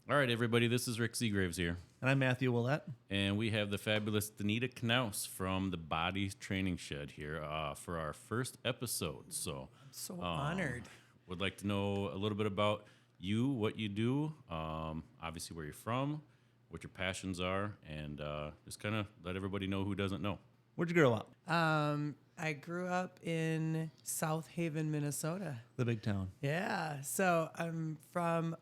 All right, everybody, this is Rick Seagraves here. And I'm Matthew Willett. And we have the fabulous Donita Knaus from the Body Training Shed here for our first episode. So, So honored. Would like to know a little bit about you, what you do, obviously where you're from, what your passions are, and just kind of let everybody know who doesn't know. Where'd you grow up? I grew up in South Haven, Minnesota. The big town. Yeah. So I'm from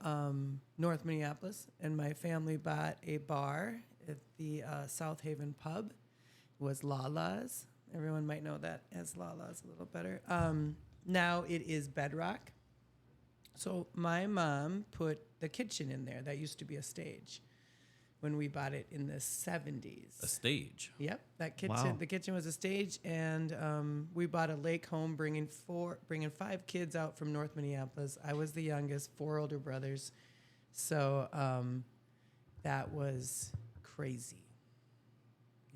North Minneapolis, and my family bought a bar at the South Haven pub. It was Lala's. Everyone might know that as Lala's a little better. Now it is Bedrock. So my mom put the kitchen in there. That used to be a stage when we bought it in the 70s. A stage. Yep, that kitchen. Wow. The kitchen was a stage, and we bought a lake home, bringing 5 kids out from North Minneapolis. I was the youngest, 4 older brothers, so that was crazy.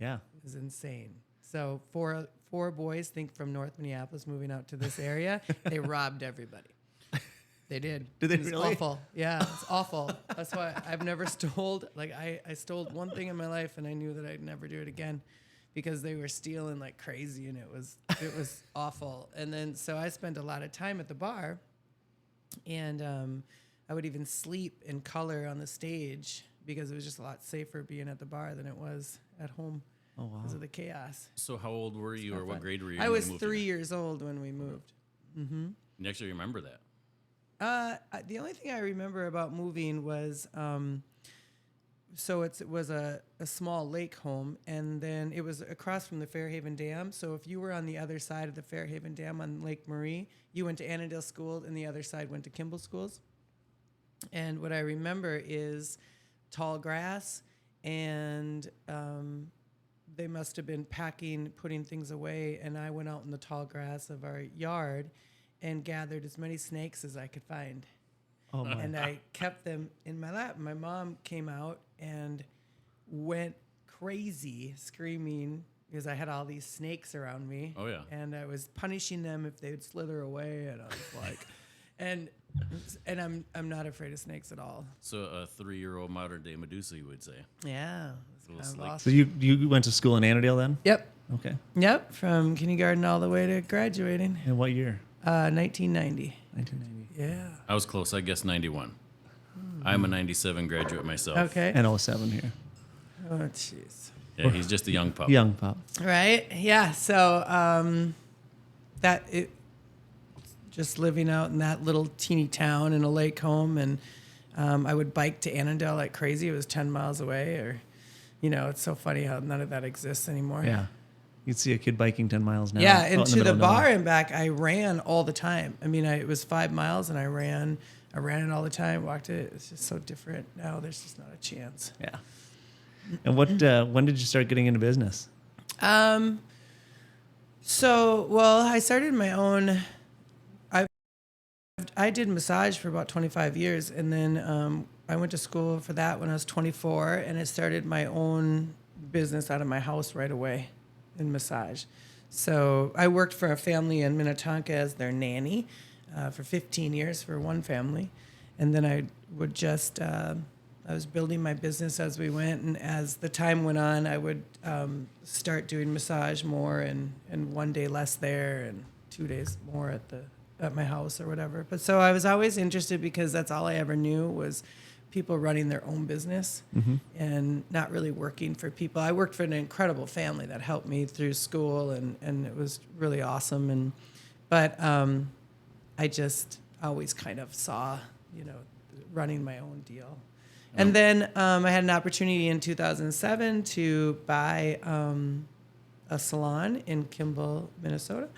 Yeah. It was insane. So four boys, think from North Minneapolis, moving out to this area, they robbed everybody. They did. Did they It was really? awful. Yeah, it's awful. That's why I've never stole. Like I stole one thing in my life, and I knew that I'd never do it again, because they were stealing like crazy, and it was awful. And then so I spent a lot of time at the bar, and I would even sleep in color on the stage because it was just a lot safer being at the bar than it was at home. Oh, wow. Because of the chaos. So how old were you, or what grade were you? I when was you moved 3 here? years old when we moved. You actually remember that? The only thing I remember about moving was, so it was a small lake home, and then it was across from the Fairhaven Dam. So if you were on the other side of the Fairhaven Dam on Lake Marie, you went to Annandale School, and the other side went to Kimball schools. And what I remember is tall grass, and they must have been putting things away, and I went out in the tall grass of our yard and gathered as many snakes as I could find. Oh, my. And I kept them in my lap. My mom came out and went crazy screaming because I had all these snakes around me. Oh, yeah. And I was punishing them if they would slither away. And I was like, and I'm not afraid of snakes at all. So a 3-year-old modern day Medusa, you would say. Yeah. Little Kind of snake. awesome. So you went to school in Annandale then? Yep. Okay. Yep. From kindergarten all the way to graduating. And what year? 1990. 1990. Yeah. I was close, I guess 91. I'm a 97 graduate myself. Okay. And 07 here. Oh, jeez. Yeah, he's just a young pup. Young pup. Right? Yeah. So just living out in that little teeny town in a lake home, and I would bike to Annandale like crazy. It was 10 miles away, or, it's so funny how none of that exists anymore. Yeah. You'd see a kid biking 10 miles now. Yeah, out in and to middle the of bar nowhere. and back, I ran all the time. I mean, it was 5 miles, and I ran it all the time, walked it. It's just so different now. There's just not a chance. Yeah. And when did you start getting into business? Well, I started my own. I did massage for about 25 years, and then I went to school for that when I was 24, and I started my own business out of my house right away in massage. So I worked for a family in Minnetonka as their nanny for 15 years for one family, and then I would just I was building my business as we went, and as the time went on, I would start doing massage more, and one day less there, and 2 days more at my house or whatever. But so I was always interested because that's all I ever knew was people running their own business and not really working for people. I worked for an incredible family that helped me through school, and it was really awesome. But I just always kind of saw, running my own deal. And then I had an opportunity in 2007 to buy a salon in Kimball, Minnesota.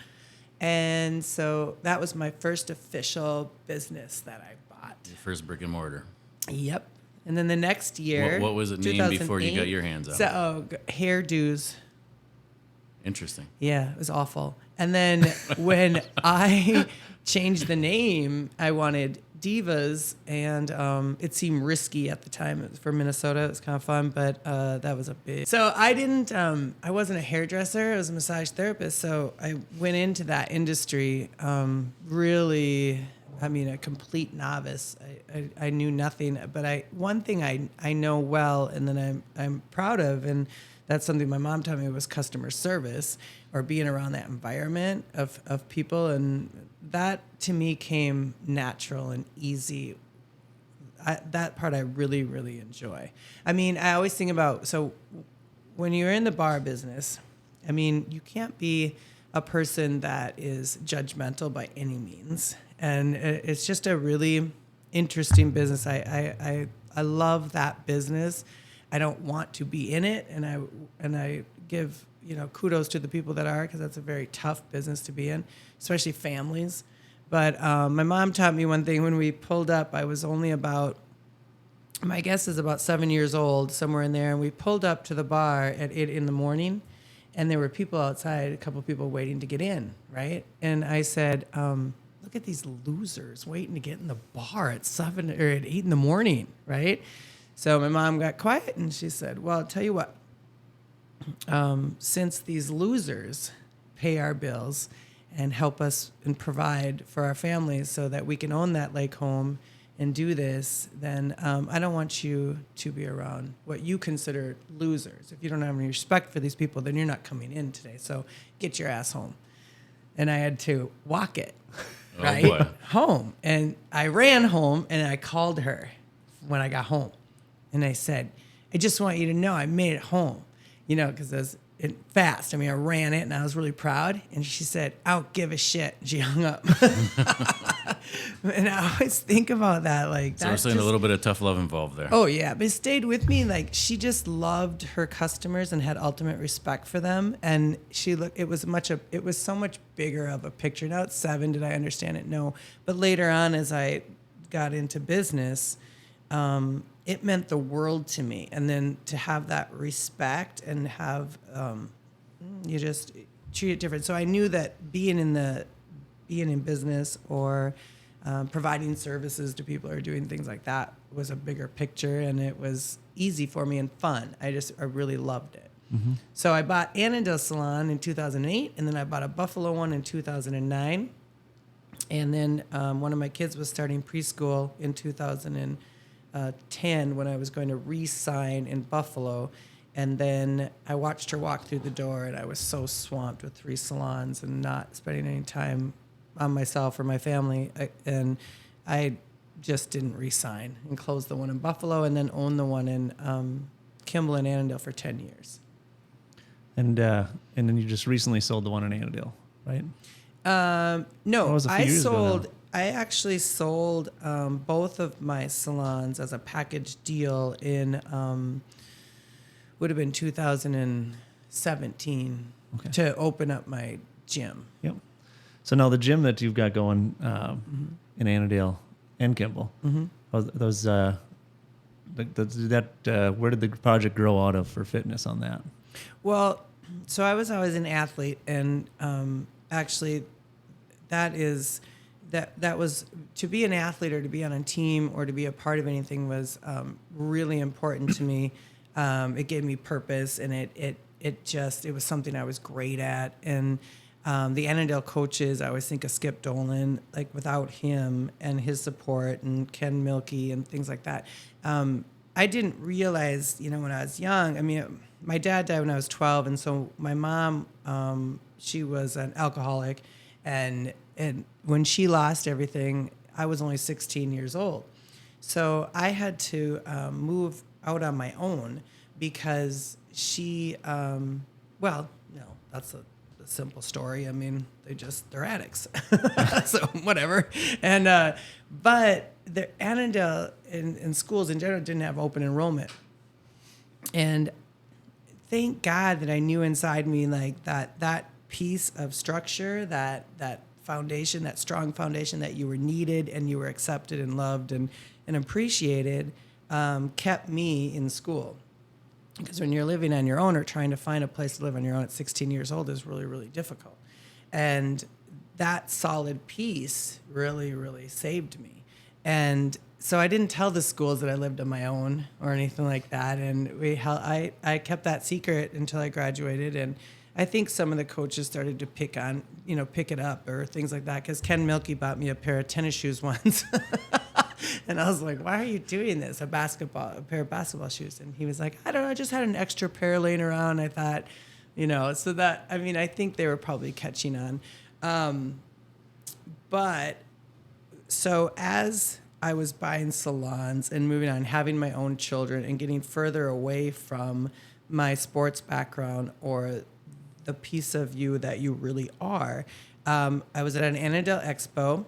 And so that was my first official business that I bought. Your first brick and mortar. Yep. And then the next year. What was it named before you got 2008, your hands on it? So, hairdos. Interesting. Yeah, it was awful. And then when I changed the name, I wanted Divas, and it seemed risky at the time. It was for Minnesota. It was kind of fun, but that was a big. So I wasn't a hairdresser. I was a massage therapist. So I went into that industry really a complete novice. I knew nothing, but one thing I know well, and then I'm proud of, and that's something my mom taught me, was customer service, or being around that environment of people. And that to me came natural and easy. That part I really, really enjoy. I always think about, so when you're in the bar business, you can't be a person that is judgmental by any means. And it's just a really interesting business. I love that business. I don't want to be in it, and I give kudos to the people that are, because that's a very tough business to be in, especially families. But my mom taught me one thing. When we pulled up, I was only about, my guess is about 7 years old, somewhere in there, and we pulled up to the bar at 8 in, and there were people outside, a couple of people waiting to get in, right? And I said, look at these losers waiting to get in the bar at 7 or at 8 in, right? So my mom got quiet, and she said, well, I'll tell you what, since these losers pay our bills and help us and provide for our families so that we can own that lake home and do this, then I don't want you to be around what you consider losers. If you don't have any respect for these people, then you're not coming in today. So get your ass home. And I had to walk it, right? Boy. Home. And I ran home, and I called her when I got home. And I said, I just want you to know I made it home, because I was fast. I ran it, and I was really proud. And she said, I don't give a shit. And she hung up. And I always think about that. So we're saying a little bit of tough love involved there. Oh, yeah. But it stayed with me. She just loved her customers and had ultimate respect for them. And it was so much bigger of a picture. Now at 7, did I understand it? No. But later on, as I got into business, it meant the world to me. And then to have that respect and have, you just treat it different. So I knew that being in business or providing services to people or doing things like that was a bigger picture, and it was easy for me and fun. I really loved it. Mm-hmm. So I bought Annandale Salon in 2008, and then I bought a Buffalo one in 2009. And then one of my kids was starting preschool in 2010 when I was going to re-sign in Buffalo. And then I watched her walk through the door, and I was so swamped with 3 salons and not spending any time on myself or my family. And I just didn't re-sign and closed the one in Buffalo, and then owned the one in Kimball and Annandale for 10 years. And then you just recently sold the one in Annandale, right? No, I actually sold both of my salons as a package deal in would have been 2017 to open up my gym. Yep. So now the gym that you've got going in Annandale and Kimball, those where did the project grow out of for fitness on that? Well, so I was always an athlete, and actually, that was to be an athlete or to be on a team or to be a part of anything was really important to me. It gave me purpose, and it was something I was great at. And the Annandale coaches, I always think of Skip Dolan, without him and his support, and Ken Milkey and things like that. I didn't realize, when I was young, my dad died when I was 12. And so my mom, she was an alcoholic, and when she lost everything, I was only 16 years old. So I had to move out on my own because she, that's a simple story. They're addicts. So whatever. And, but the Annandale in schools in general didn't have open enrollment. And thank God that I knew inside me that piece of structure, that foundation, that strong foundation that you were needed and you were accepted and loved and appreciated, kept me in school. Because when you're living on your own or trying to find a place to live on your own at 16 years old is really, really difficult. And that solid piece really, really saved me. And so I didn't tell the schools that I lived on my own or anything like that. And I kept that secret until I graduated. And I think some of the coaches started to pick it up or things like that. Because Ken Milkey bought me a pair of tennis shoes once. And I was like, why are you doing this? A pair of basketball shoes. And he was like, I don't know, I just had an extra pair laying around. I thought, so that, I think they were probably catching on. But so as I was buying salons and moving on, having my own children and getting further away from my sports background or the piece of you that you really are, I was at an Annandale Expo.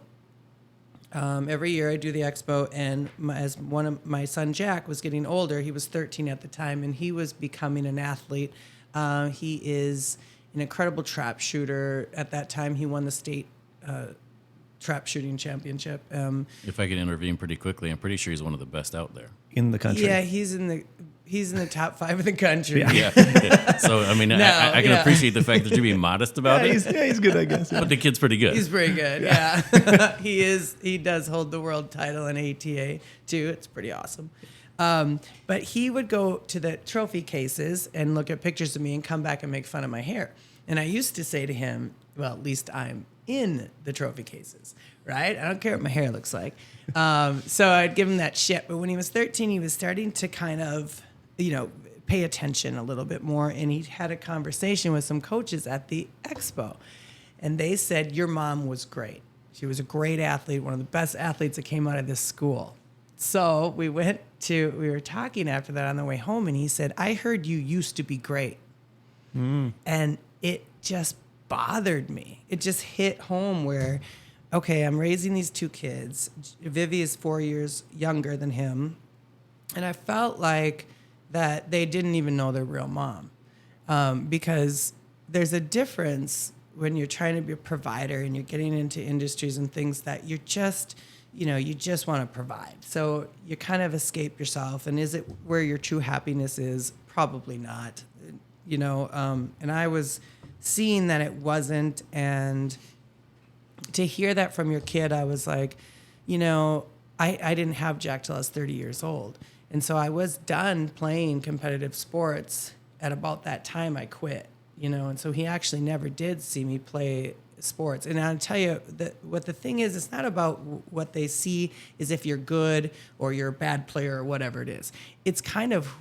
Every year I do the expo, and as one of my son Jack was getting older, he was 13 at the time, and he was becoming an athlete. He is an incredible trap shooter. At that time, he won the state trap shooting championship. If I can intervene pretty quickly, I'm pretty sure he's one of the best out there. In the country. Yeah, he's in the top 5 of the country. Yeah. So, I mean, I can appreciate the fact that you're being modest about it. He's good, I guess. Yeah. But the kid's pretty good. He's pretty good, yeah. He does hold the world title in ATA, too. It's pretty awesome. But he would go to the trophy cases and look at pictures of me and come back and make fun of my hair. And I used to say to him, well, at least I'm in the trophy cases, right? I don't care what my hair looks like. So I'd give him that shit. But when he was 13, he was starting to kind of, pay attention a little bit more. And he had a conversation with some coaches at the expo. And they said, your mom was great. She was a great athlete, one of the best athletes that came out of this school. So we were talking after that on the way home, and he said, I heard you used to be great. And it just bothered me. It just hit home where, okay, I'm raising these 2 kids. Vivi is 4 years younger than him. And I felt like that they didn't even know their real mom. Because there's a difference when you're trying to be a provider and you're getting into industries and things that you're just, you just want to provide. So you kind of escape yourself. And is it where your true happiness is? Probably not. And I was seeing that it wasn't. And to hear that from your kid, I was like, I didn't have Jack till I was 30 years old. And so I was done playing competitive sports at about that time I quit, and so he actually never did see me play sports. And I'll tell you what the thing is, it's not about what they see is if you're good or you're a bad player or whatever it is. It's kind of,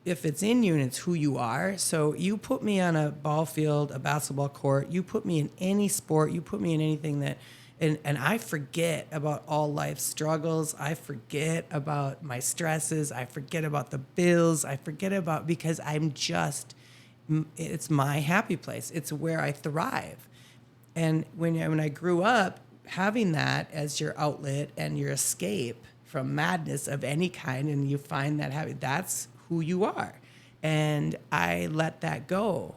if it's in you and it's who you are. So you put me on a ball field, a basketball court, you put me in any sport, you put me in anything that, and I forget about all life's struggles. I forget about my stresses. I forget about the bills. I forget about, because it's my happy place. It's where I thrive. And when I grew up, having that as your outlet and your escape from madness of any kind, and you find that happy, that's who you are. And I let that go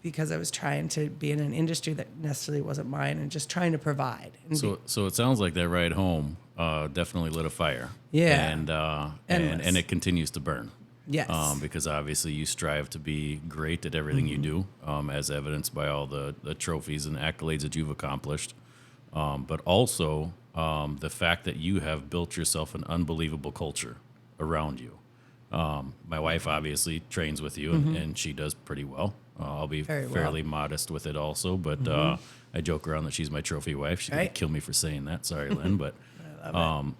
because I was trying to be in an industry that necessarily wasn't mine and just trying to provide. So it sounds like that ride home definitely lit a fire. Yeah. And it continues to burn. Yes. Because obviously you strive to be great at everything you do, as evidenced by all the trophies and accolades that you've accomplished. But also the fact that you have built yourself an unbelievable culture around you. My wife obviously trains with you, and she does pretty well. I'll be fairly modest with it also, but I joke around that she's my trophy wife. She's going to kill me for saying that. Sorry, Lynn, but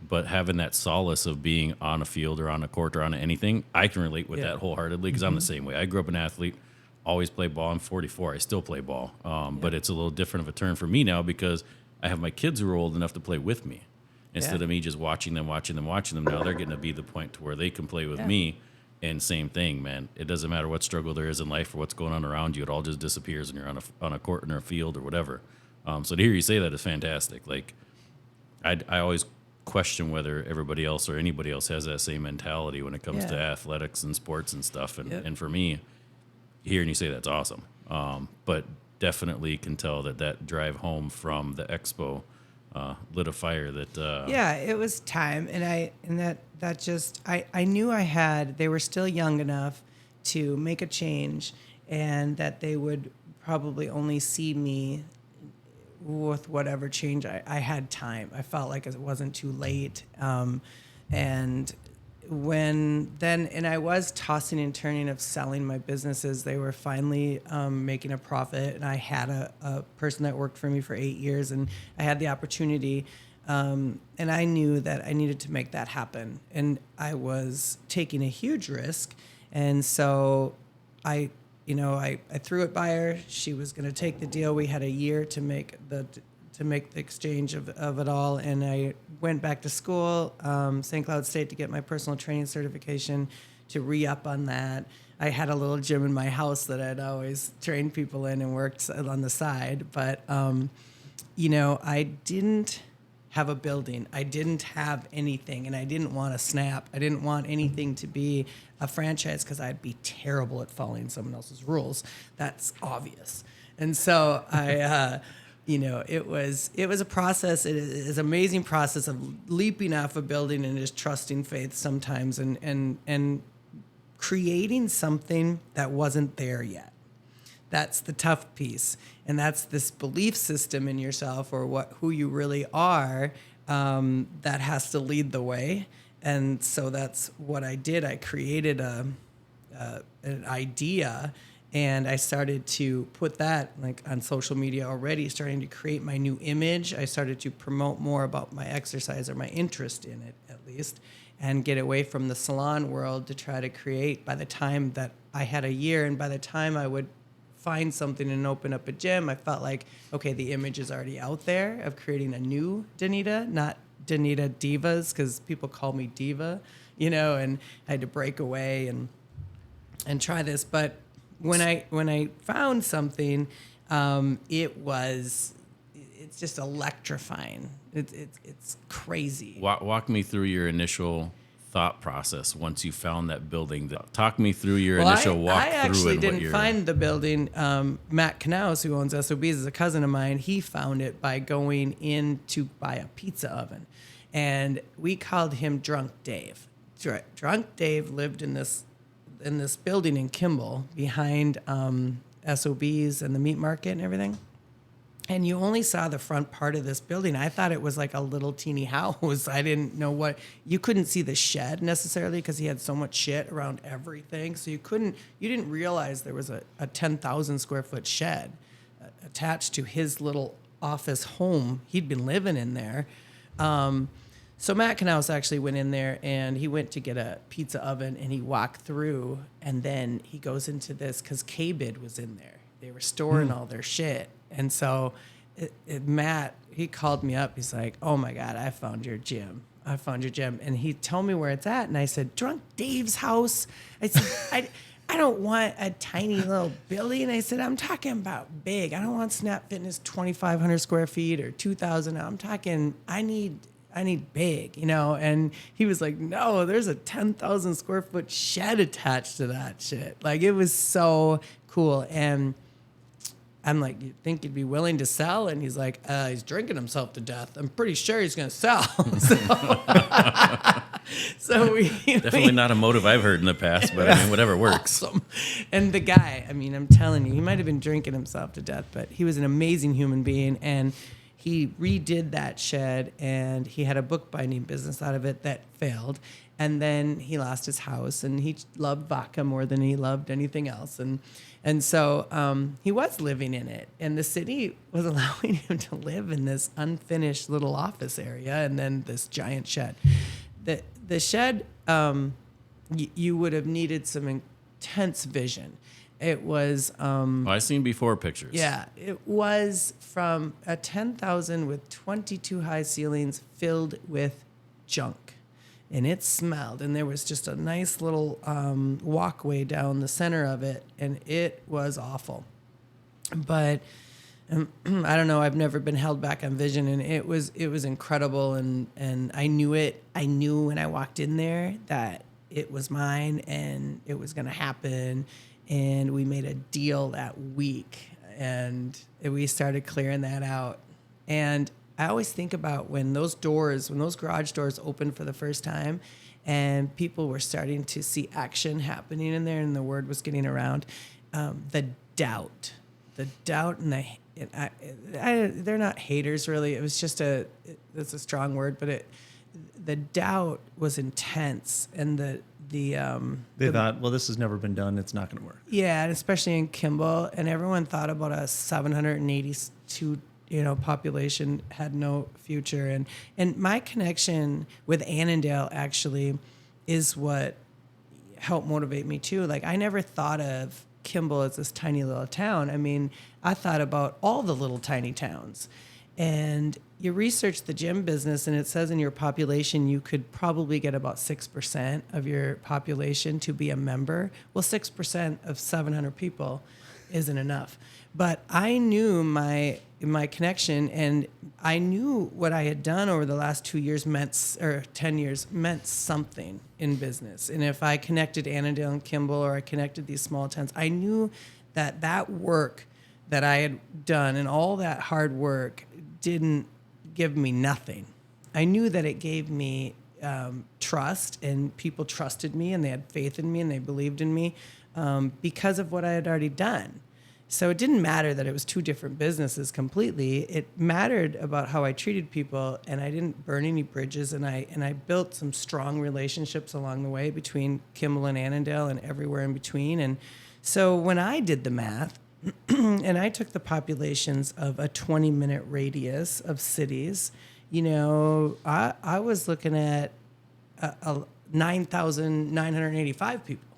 but having that solace of being on a field or on a court or on anything, I can relate with that wholeheartedly because I'm the same way. I grew up an athlete, always played ball. I'm 44. I still play ball, but it's a little different of a turn for me now because I have my kids who are old enough to play with me. Instead of me just watching them, now they're getting to be the point to where they can play with me. And same thing, man. It doesn't matter what struggle there is in life or what's going on around you. It all just disappears when you're on a court or a field or whatever. So to hear you say that is fantastic. Like, I always question whether everybody else or anybody else has that same mentality when it comes to athletics and sports and stuff. And for me, hearing you say that's awesome. But definitely can tell that drive home from the expo lit a fire that it was time, and I knew they were still young enough to make a change, and that they would probably only see me with whatever change I had time. I felt like it wasn't too late, and and I was tossing and turning of selling my businesses. They were finally making a profit, and I had a person that worked for me for 8 years, and I had the opportunity, and I knew that I needed to make that happen, and I was taking a huge risk, and so I threw it by her. She was going to take the deal. We had a year to make the exchange of it all, and I went back to school, St. Cloud State, to get my personal training certification, to re-up on that. I had a little gym in my house that I'd always trained people in and worked on the side, but I didn't have a building. I didn't have anything, and I didn't want to snap. I didn't want anything to be a franchise because I'd be terrible at following someone else's rules. That's obvious. And so it was a process. It is an amazing process of leaping off a building and just trusting faith sometimes, and creating something that wasn't there yet. That's the tough piece, and that's this belief system in yourself, or who you really are, that has to lead the way. And so that's what I did. I created an idea. And I started to put that on social media already, starting to create my new image. I started to promote more about my exercise, or my interest in it at least, and get away from the salon world to try to create, by the time that I had a year, and by the time I would find something and open up a gym, I felt like, okay, the image is already out there of creating a new Donita, not Donita Divas, because people call me Diva, and I had to break away and try this. But when I found something, it's just electrifying. It's crazy. Walk me through your initial thought process once you found that building. Talk me through your Well, initial walk I through. actually and didn't find the building. Matt Knaus, who owns SOBs, is a cousin of mine. He found it by going in to buy a pizza oven, and we called him Drunk Dave. Drunk Dave lived in this building in Kimball behind SOBs and the meat market and everything. And you only saw the front part of this building. I thought it was like a little teeny house. I didn't know you couldn't see the shed necessarily because he had so much shit around everything. So you didn't realize there was a 10,000 square foot shed attached to his little office home. He'd been living in there. So Matt Knaus actually went in there, and he went to get a pizza oven, and he walked through, and then he goes into this because K-Bid was in there. They were storing all their shit. And so Matt, he called me up. He's like, "Oh my God, I found your gym. And he told me where it's at. And I said, Drunk Dave's house. I said, I don't want a tiny little building. I said, I'm talking about big. I don't want Snap Fitness 2,500 square feet or 2,000. I'm talking, I need big, And he was like, no, there's a 10,000 square foot shed attached to that shit. Like, it was so cool. And I'm like, you think he'd be willing to sell? And he's like, he's drinking himself to death. I'm pretty sure he's going to sell. So definitely not a motive I've heard in the past, but I mean, whatever works. Awesome. And the guy, I mean, I'm telling you, he might have been drinking himself to death, but he was an amazing human being. And he redid that shed, and he had a bookbinding business out of it that failed. And then he lost his house, and he loved vodka more than he loved anything else. And so he was living in it, and the city was allowing him to live in this unfinished little office area, and then this giant shed. The shed, you would have needed some intense vision. It was. I've seen before pictures. Yeah, it was from a 10,000 with 22 high ceilings filled with junk. And it smelled, and there was just a nice little walkway down the center of it, and it was awful. But I don't know. I've never been held back on vision, and it was incredible, and I knew it. I knew when I walked in there that it was mine, and it was going to happen. And we made a deal that week, and we started clearing that out. And I always think about when those garage doors opened for the first time, and people were starting to see action happening in there, and the word was getting around. The doubt, and they're not haters really. It was just that's a strong word, but the doubt was intense, and They thought, well, this has never been done. It's not going to work. yeah, and especially in Kimball, and everyone thought about a 782 population had no future, and my connection with Annandale actually is what helped motivate me too. Like, I never thought of Kimball as this tiny little town. I mean, I thought about all the little tiny towns. And you research the gym business, and it says in your population you could probably get about 6% of your population to be a member. Well, 6% of 700 people isn't enough. But I knew my connection, and I knew what I had done over the last 2 years 10 years meant something in business. And if I connected Annandale and Kimball, or I connected these small towns, I knew that work that I had done and all that hard work didn't give me nothing. I knew that it gave me trust, and people trusted me, and they had faith in me, and they believed in me because of what I had already done. So it didn't matter that it was two different businesses completely. It mattered about how I treated people, and I didn't burn any bridges, and I built some strong relationships along the way between Kimball and Annandale and everywhere in between. And so when I did the math, and I took the populations of a 20-minute radius of cities, I was looking at 9,985 people,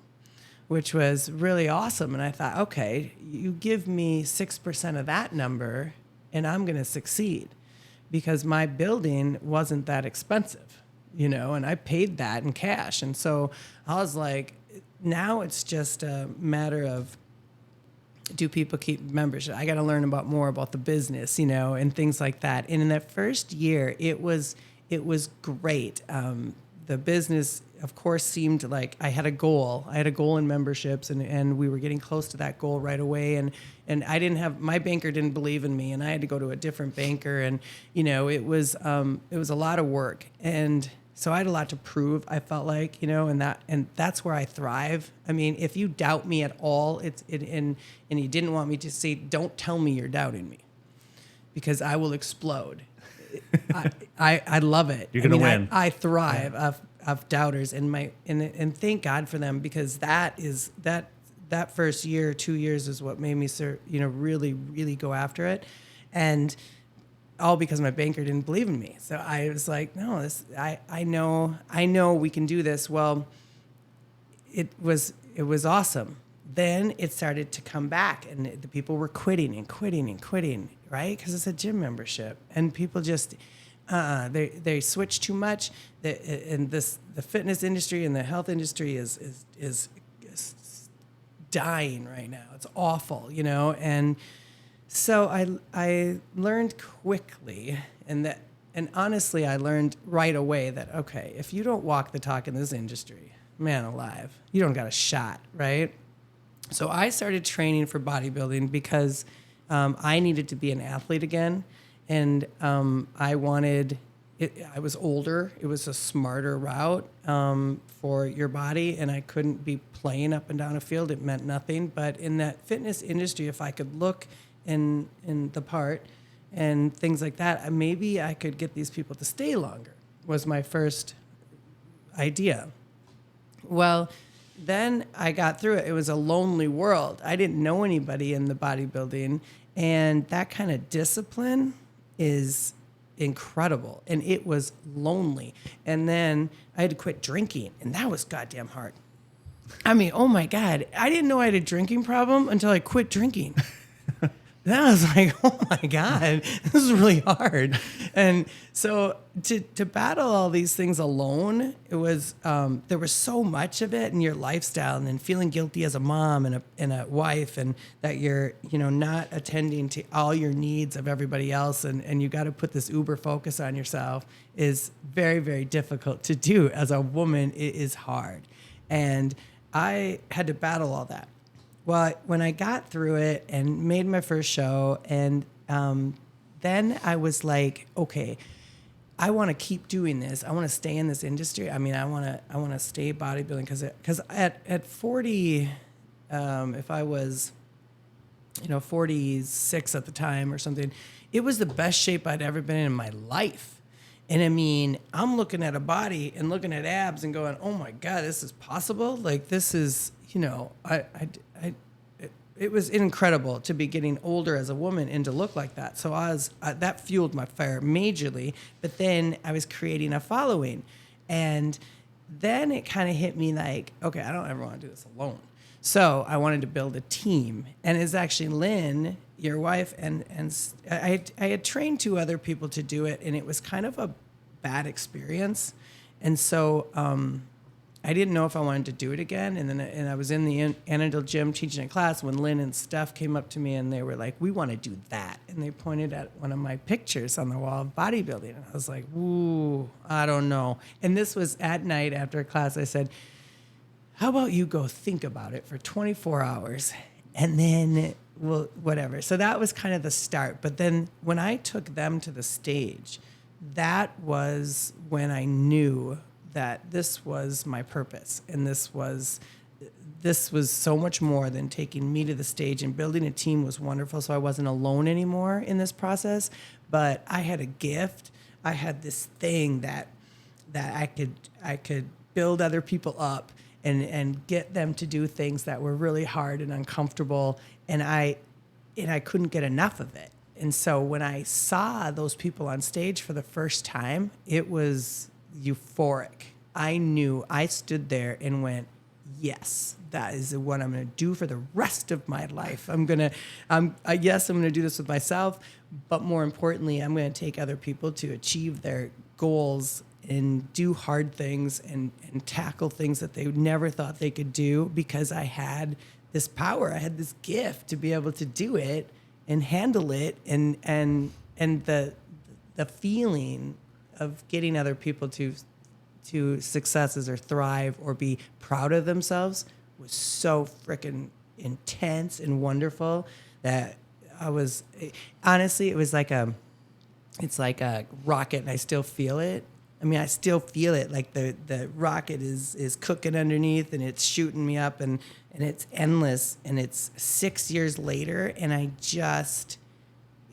which was really awesome. And I thought, okay, you give me 6% of that number, and I'm going to succeed, because my building wasn't that expensive, and I paid that in cash. And so I was like, now it's just a matter of, do people keep membership? I got to learn more about the business, and things like that. And in that first year, it was great. The business, of course, seemed like I had a goal. I had a goal in memberships, and we were getting close to that goal right away. And my banker didn't believe in me, and I had to go to a different banker. And it was a lot of work. And so I had a lot to prove, I felt like, and that's where I thrive. I mean, if you doubt me at all, and you didn't want me to say, don't tell me you're doubting me, because I will explode. I love it. You're gonna win. I thrive of doubters, and thank God for them, because that first year, 2 years is what made me really, really go after it. And all because my banker didn't believe in me. So I was like, no, I know we can do this. Well, it was awesome. Then it started to come back, and the people were quitting, right? Because it's a gym membership, and people just they switch too much. And the fitness industry and the health industry is dying right now. It's awful, and so I learned quickly, and honestly, I learned right away that, okay, if you don't walk the talk in this industry, man alive, you don't got a shot, right? So I started training for bodybuilding because I needed to be an athlete again, and I wanted it. I was older. It was a smarter route for your body, and I couldn't be playing up and down a field. It meant nothing. But in that fitness industry, if I could look in the part and things like that, maybe I could get these people to stay longer, was my first idea. Well, then I got through it. It was a lonely world. I didn't know anybody in the bodybuilding, and that kind of discipline is incredible, and it was lonely. And then I had to quit drinking, and that was goddamn hard. I mean, oh my God, I didn't know I had a drinking problem until I quit drinking. Then I was like, oh my God, this is really hard. And so to battle all these things alone, it was, there was so much of it in your lifestyle, and then feeling guilty as a mom and a wife, and that you're, not attending to all your needs of everybody else. And you got to put this uber focus on yourself is very, very difficult to do. As a woman, it is hard. And I had to battle all that. Well, when I got through it and made my first show, and then I was like, okay, I want to keep doing this. I want to stay in this industry. I mean, I want to stay bodybuilding because at 40, if I was, 46 at the time or something, it was the best shape I'd ever been in my life. And I mean, I'm looking at a body and looking at abs and going, oh my God, this is possible. Like this is, it was incredible to be getting older as a woman and to look like that. So that fueled my fire majorly, but then I was creating a following. And then it kind of hit me like, okay, I don't ever want to do this alone. So I wanted to build a team. And it's actually Lynn, your wife, and I had trained 2 other people to do it, and it was kind of a bad experience. And so I didn't know if I wanted to do it again. And I was in the Annandale gym teaching a class when Lynn and Steph came up to me, and they were like, we want to do that. And they pointed at one of my pictures on the wall of bodybuilding. And I was like, ooh, I don't know. And this was at night after class. I said, how about you go think about it for 24 hours and then we'll, whatever. So that was kind of the start. But then when I took them to the stage, that was when I knew that this was my purpose. And this was so much more than taking me to the stage, and building a team was wonderful. So I wasn't alone anymore in this process, but I had a gift. I had this thing that I could build other people up and get them to do things that were really hard and uncomfortable. And I couldn't get enough of it. And so when I saw those people on stage for the first time, it was euphoric. I knew, I stood there and went, yes, that is what I'm going to do for the rest of my life. I'm going to do this with myself, but more importantly, I'm going to take other people to achieve their goals and do hard things and tackle things that they never thought they could do, because I had this power, I had this gift to be able to do it and handle it, and the feeling of getting other people to successes or thrive or be proud of themselves was so freaking intense and wonderful that honestly, it was it's like a rocket, and I still feel it. I mean, I still feel it, like the rocket is cooking underneath, and it's shooting me up, and it's endless, and it's 6 years later, and I'm just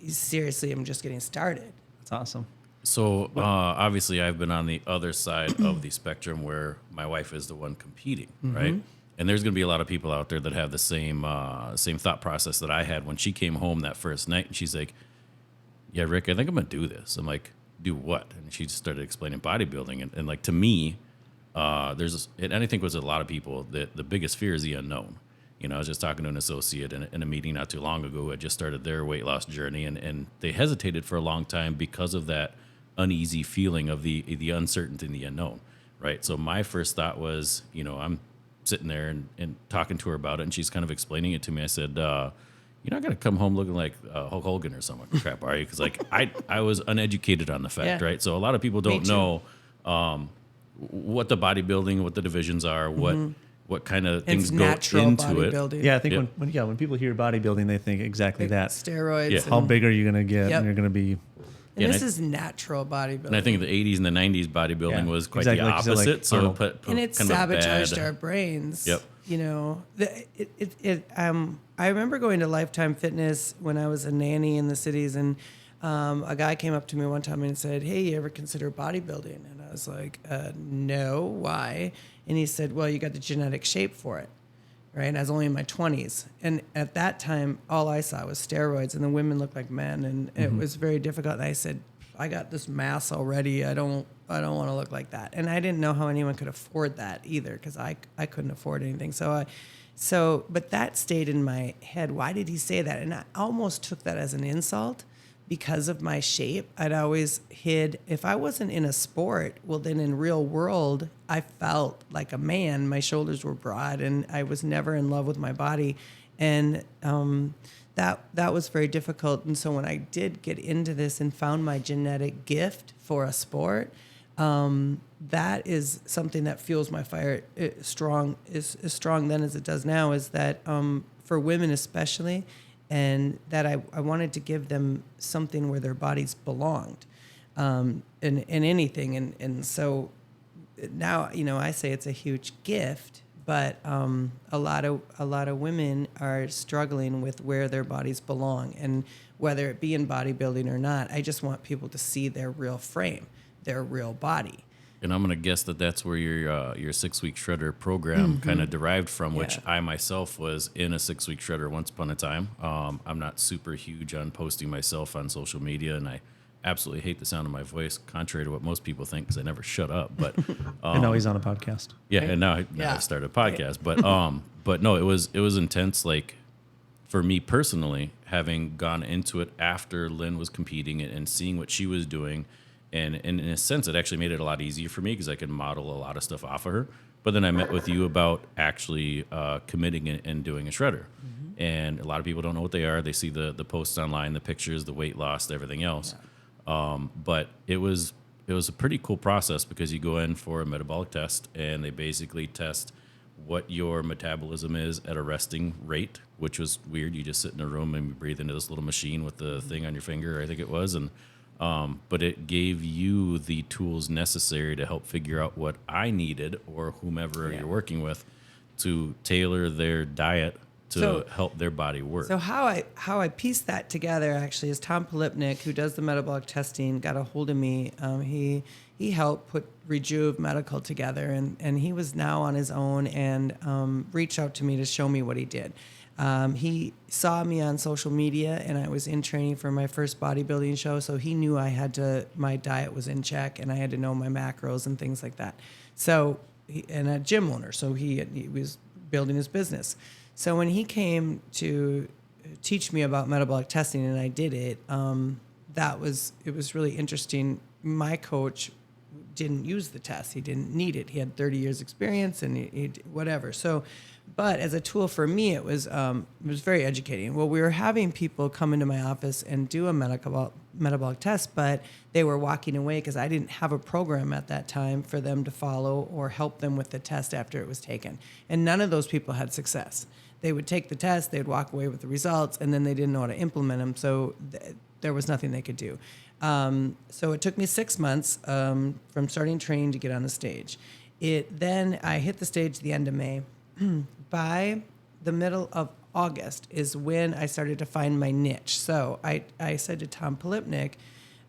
getting started. That's awesome. So obviously I've been on the other side of the spectrum where my wife is the one competing, right? And there's going to be a lot of people out there that have the same thought process that I had when she came home that first night, and she's like, yeah, Rick, I think I'm going to do this. I'm like, do what? And she just started explaining bodybuilding. And like, to me, and I think it was a lot of people, that the biggest fear is the unknown. You know, I was just talking to an associate in a meeting not too long ago who had just started their weight loss journey, and they hesitated for a long time because of that uneasy feeling of the uncertainty and the unknown, right? So my first thought was, I'm sitting there and talking to her about it, and she's kind of explaining it to me. I said, you're not going to come home looking like Hulk Hogan or something crap, are you? Because like I was uneducated on the fact, right? So a lot of people don't know what the bodybuilding, what the divisions are, what kind of things go into it. Yeah, I think when people hear bodybuilding, they think exactly that. Steroids. Yeah. How big are you going to get? And you're going to be... And this is natural bodybuilding. And I think the 80s and the 90s bodybuilding was quite the opposite. So and it sabotaged our brains. Yep. I remember going to Lifetime Fitness when I was a nanny in the cities, and a guy came up to me one time and said, hey, you ever consider bodybuilding? And I was like, no, why? And he said, well, you got the genetic shape for it. Right, and I was only in my 20s, and at that time, all I saw was steroids, and the women looked like men, and it was very difficult. And I said, I got this mass already. I don't want to look like that. And I didn't know how anyone could afford that either, because I couldn't afford anything. But that stayed in my head. Why did he say that? And I almost took that as an insult. Because of my shape, I'd always hid. If I wasn't in a sport, well, then in real world, I felt like a man. My shoulders were broad, and I was never in love with my body. And that was very difficult. And so when I did get into this and found my genetic gift for a sport, that is something that fuels my fire as strong then as it does now, is that for women especially, and that I wanted to give them something where their bodies belonged in anything. And so now, I say it's a huge gift, but a lot of women are struggling with where their bodies belong, and whether it be in bodybuilding or not. I just want people to see their real frame, their real body. And I'm going to guess that that's where your 6-week shredder program kind of derived from, which Yeah. I myself was in a 6-week shredder once upon a time. I'm not super huge on posting myself on social media, and I absolutely hate the sound of my voice, contrary to what most people think, because I never shut up. But and now he's on a podcast. yeah, and now Yeah. I've started a podcast. But no, it was intense. Like for me personally, having gone into it after Lynn was competing and seeing what she was doing. And in a sense, it actually made it a lot easier for me because I could model a lot of stuff off of her. But then I met with you about actually committing and doing a shredder. And a lot of people don't know what they are. They see the posts online, the pictures, the weight loss, everything else. But it was a pretty cool process because you go in for a metabolic test and they basically test what your metabolism is at a resting rate, which was weird. You just sit in a room and you breathe into this little machine with the thing on your finger, I think it was. And but it gave you the tools necessary to help figure out what I needed or whomever you're working with to tailor their diet to help their body work. So how I pieced that together actually is Tom Polipnik, who does the metabolic testing, got a hold of me. He helped put Rejuve Medical together, and he was now on his own and reached out to me to show me what he did. He saw me on social media, and I was in training for my first bodybuilding show, so he knew my diet was in check, and I had to know my macros and things like that. So, and a gym owner, so he was building his business. So when he came to teach me about metabolic testing, and I did it, it was really interesting. My coach didn't use the test; he didn't need it. He had 30 years experience, and he whatever. So. But as a tool for me, it was very educating. Well, we were having people come into my office and do a metabolic test, but they were walking away because I didn't have a program at that time for them to follow or help them with the test after it was taken. And none of those people had success. They would take the test, they'd walk away with the results, and then they didn't know how to implement them, so there was nothing they could do. So it took me 6 months from starting training to get on the stage. Then I hit the stage the end of May. By the middle of August is when I started to find my niche. So I said to Tom Polipnik,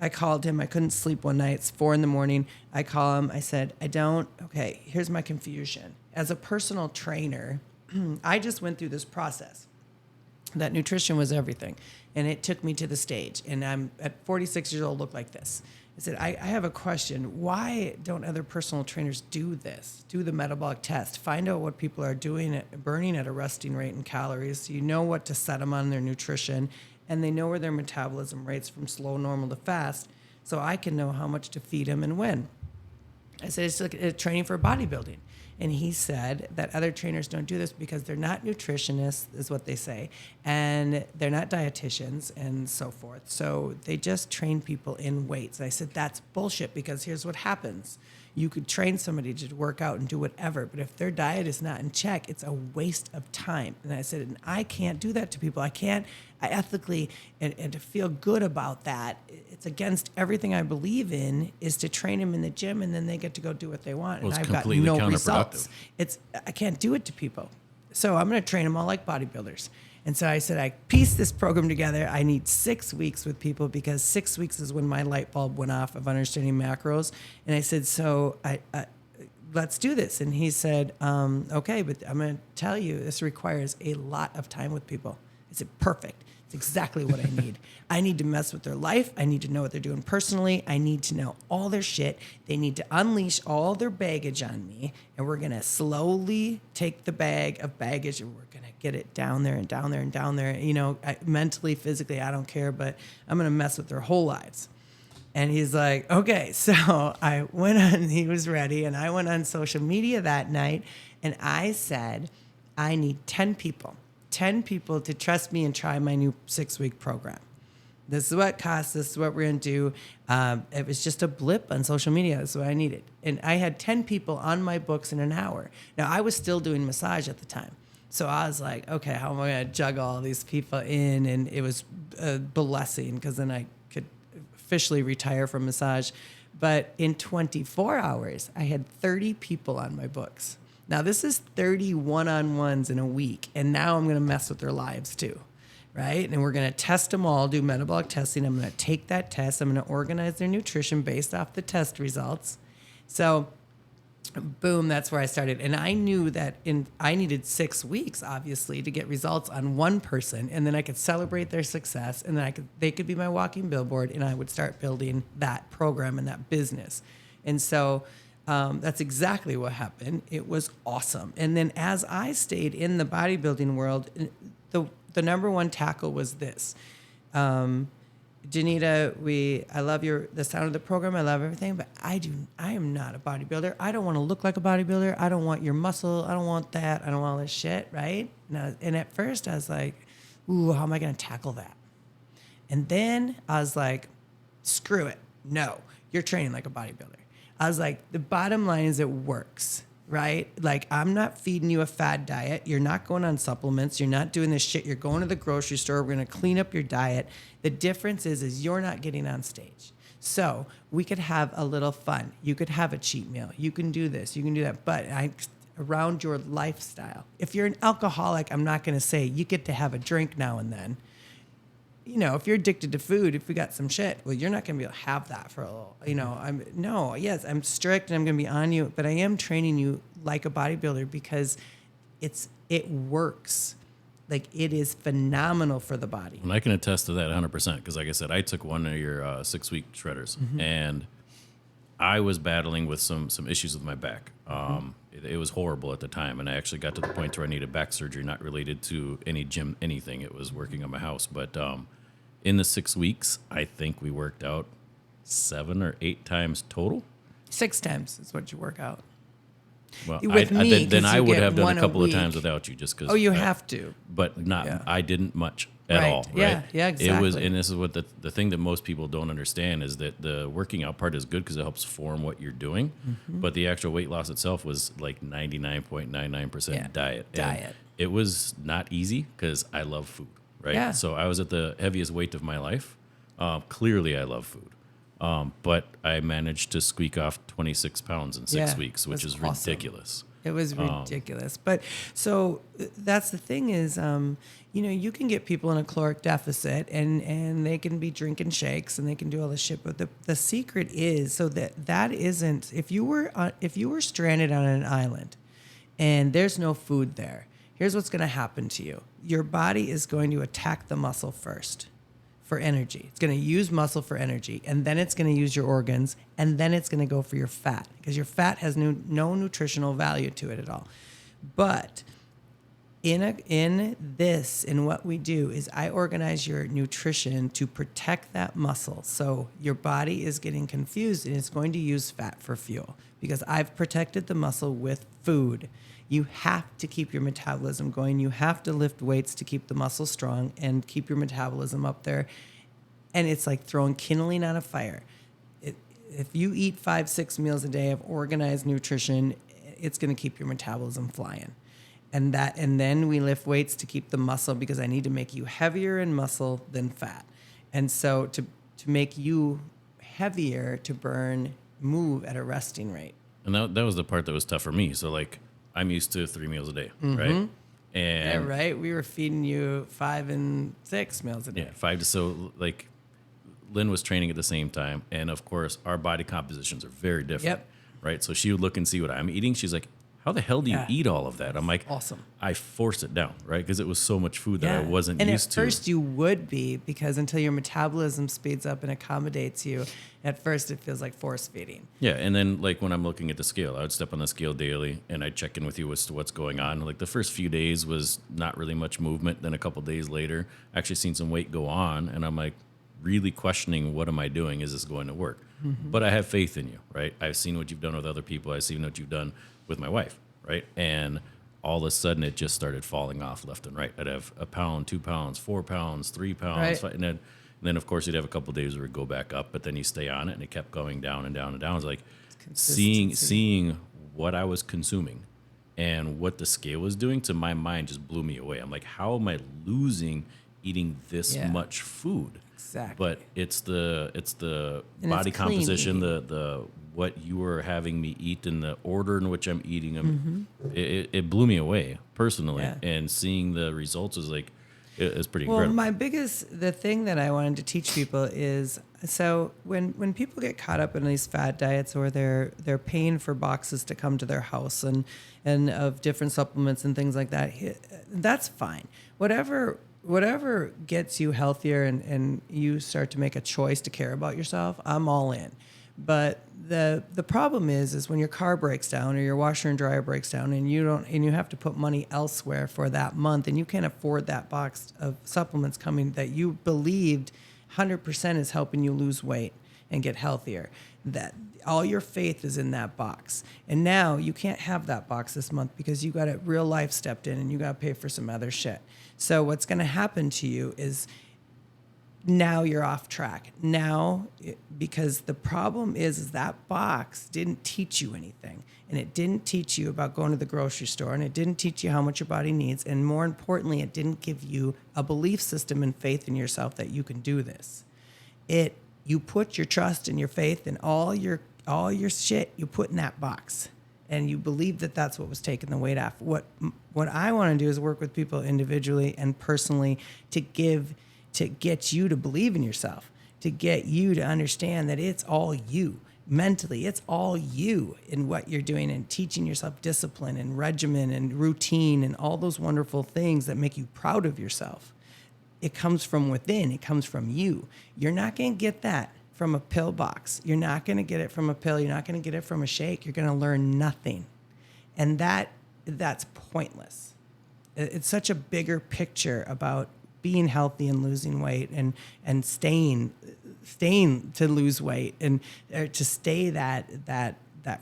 I called him. I couldn't sleep one night. It's 4 a.m. I call him. I said, here's my confusion. As a personal trainer, I just went through this process that nutrition was everything. And it took me to the stage. And I'm at 46 years old, look like this. I said, I have a question. Why don't other personal trainers do this? Do the metabolic test. Find out what people are doing, burning at a resting rate in calories. So you know what to set them on their nutrition. And they know where their metabolism rates from slow, normal to fast. So I can know how much to feed them and when. I said, it's like training for bodybuilding. And he said that other trainers don't do this because they're not nutritionists, is what they say, and they're not dietitians and so forth. So they just train people in weights. I said, that's bullshit, because here's what happens. You could train somebody to work out and do whatever, but if their diet is not in check, it's a waste of time. And I said, and I can't do that to people. I ethically, and to feel good about that, it's against everything I believe in, is to train them in the gym and then they get to go do what they want. Well, and it's I've got completely no counterproductive. results. I can't do it to people. So I'm going to train them all like bodybuilders. And so I said, I pieced this program together. I need 6 weeks with people because 6 weeks is when my light bulb went off of understanding macros. And I said, so let's do this. And he said, okay, but I'm going to tell you, this requires a lot of time with people. I said, perfect. It's exactly what I need. I need to mess with their life. I need to know what they're doing personally. I need to know all their shit. They need to unleash all their baggage on me. And we're going to slowly take the bag of baggage and we're going to get it down there and down there and down there. You know, mentally, physically, I don't care, but I'm going to mess with their whole lives. And he's like, okay. So I went on, he was ready. And I went on social media that night and I said, I need 10 people to trust me and try my new 6-week program. This is what it costs. This is what we're going to do. It was just a blip on social media. That's what I needed. And I had 10 people on my books in an hour. Now, I was still doing massage at the time. So I was like, okay, how am I going to juggle all these people in? And it was a blessing because then I could officially retire from massage. But in 24 hours, I had 30 people on my books. Now, this is 30 one-on-ones in a week, and now I'm going to mess with their lives too. right? And we're going to test them all, do metabolic testing. I'm going to take that test. I'm going to organize their nutrition based off the test results. So boom, that's where I started. And I knew that I needed 6 weeks, obviously, to get results on one person. And then I could celebrate their success. And then they could be my walking billboard. And I would start building that program and that business. And so that's exactly what happened. It was awesome. And then as I stayed in the bodybuilding world, the number one tackle was this. Donita, I love the sound of the program. I love everything, but I am not a bodybuilder. I don't want to look like a bodybuilder. I don't want your muscle. I don't want that. I don't want all this shit, right? And at first I was like, ooh, how am I going to tackle that? And then I was like, screw it. No, you're training like a bodybuilder. I was like, the bottom line is it works, right? Like, I'm not feeding you a fad diet. You're not going on supplements. You're not doing this shit. You're going to the grocery store. We're going to clean up your diet. The difference is you're not getting on stage. So we could have a little fun. You could have a cheat meal. You can do this. You can do that. But around your lifestyle. If you're an alcoholic, I'm not going to say you get to have a drink now and then. You know, if you're addicted to food, if we got some shit, well, you're not going to be able to have that for a little, I'm strict and I'm going to be on you, but I am training you like a bodybuilder because it works. Like, it is phenomenal for the body. And I can attest to that 100% because, like I said, I took one of your 6-week shredders, and I was battling with some issues with my back. It was horrible at the time, and I actually got to the point where I needed back surgery, not related to any gym, anything. It was working on my house. But in the 6 weeks, I think we worked out 7 or 8 times total. 6 times is what you work out. Well, Then I would have done a couple of times without you, just because. Oh, you have to. But not. Yeah. I didn't much at all. Right? Yeah, exactly. It was, and this is what the thing that most people don't understand is that the working out part is good because it helps form what you're doing, but the actual weight loss itself was like 99.99% diet. And it was not easy because I love food, right? Yeah. So I was at the heaviest weight of my life. Clearly, I love food. But I managed to squeak off 26 pounds in 6 weeks, which is awesome. Ridiculous. It was ridiculous. But so that's the thing is, you can get people in a caloric deficit and they can be drinking shakes and they can do all this shit. But the secret is so that isn't, if you were stranded on an island and there's no food there, here's what's going to happen to you. Your body is going to attack the muscle first. For energy. It's going to use muscle for energy, and then it's going to use your organs, and then it's going to go for your fat because your fat has no nutritional value to it at all. But in what we do is I organize your nutrition to protect that muscle. So your body is getting confused and it's going to use fat for fuel because I've protected the muscle with food. You have to keep your metabolism going. You have to lift weights to keep the muscle strong and keep your metabolism up there. And it's like throwing kindling on a fire. If you eat 5-6 meals a day of organized nutrition, it's going to keep your metabolism flying. And then we lift weights to keep the muscle because I need to make you heavier in muscle than fat. And so to make you heavier to move at a resting rate. And that was the part that was tough for me. So like, I'm used to 3 meals a day, right? And right. We were feeding you 5 and 6 meals a day. Yeah, 5 to so like Lynn was training at the same time, and of course our body compositions are very different, right? So she would look and see what I'm eating. She's like, "How the hell do you eat all of that?" I'm like, "Awesome." I forced it down, right? Because it was so much food that I wasn't used to. And at first you would be because until your metabolism speeds up and accommodates you, at first it feels like force feeding. Yeah, and then like when I'm looking at the scale, I would step on the scale daily and I'd check in with you as to what's going on. Like the first few days was not really much movement. Then a couple days later, I actually seen some weight go on, and I'm like really questioning, what am I doing? Is this going to work? But I have faith in you, right? I've seen what you've done with other people. I've seen what you've done with my wife, right? And all of a sudden it just started falling off left and right. I'd have 1 pound, 2 pounds, 4 pounds, 3 pounds, right. and then of course you'd have a couple of days where it'd go back up, but then you stay on it, and it kept going down and down and down. It's like seeing what I was consuming and what the scale was doing to my mind just blew me away. I'm like, how am I losing eating this much food? Exactly. But it's the And body it's clean composition, eating. the what you were having me eat and the order in which I'm eating them. It blew me away personally, and seeing the results is like, is pretty Well, incredible. the thing that I wanted to teach people is, so when people get caught up in these fad diets, or they're paying for boxes to come to their house and of different supplements and things like that, that's fine. Whatever gets you healthier and you start to make a choice to care about yourself, I'm all in. But the problem is when your car breaks down or your washer and dryer breaks down and you have to put money elsewhere for that month, and you can't afford that box of supplements coming that you believed 100% is helping you lose weight and get healthier. That all your faith is in that box. And now you can't have that box this month because you got a real life stepped in and you got to pay for some other shit. So what's going to happen to you is now you're off track. Because the problem is that box didn't teach you anything. And it didn't teach you about going to the grocery store, and it didn't teach you how much your body needs. And more importantly, it didn't give you a belief system and faith in yourself that you can do this. You put your trust and your faith and all your shit you put in that box, and you believe that that's what was taking the weight off. What I want to do is work with people individually and personally to get you to believe in yourself, to get you to understand that it's all you. Mentally, it's all you in what you're doing, and teaching yourself discipline and regimen and routine and all those wonderful things that make you proud of yourself. It comes from within. It comes from you. You're not going to get that from a pill box. You're not going to get it from a pill. You're not going to get it from a shake. You're going to learn nothing. And that's pointless. It's such a bigger picture about being healthy and losing weight and staying to lose weight and to stay that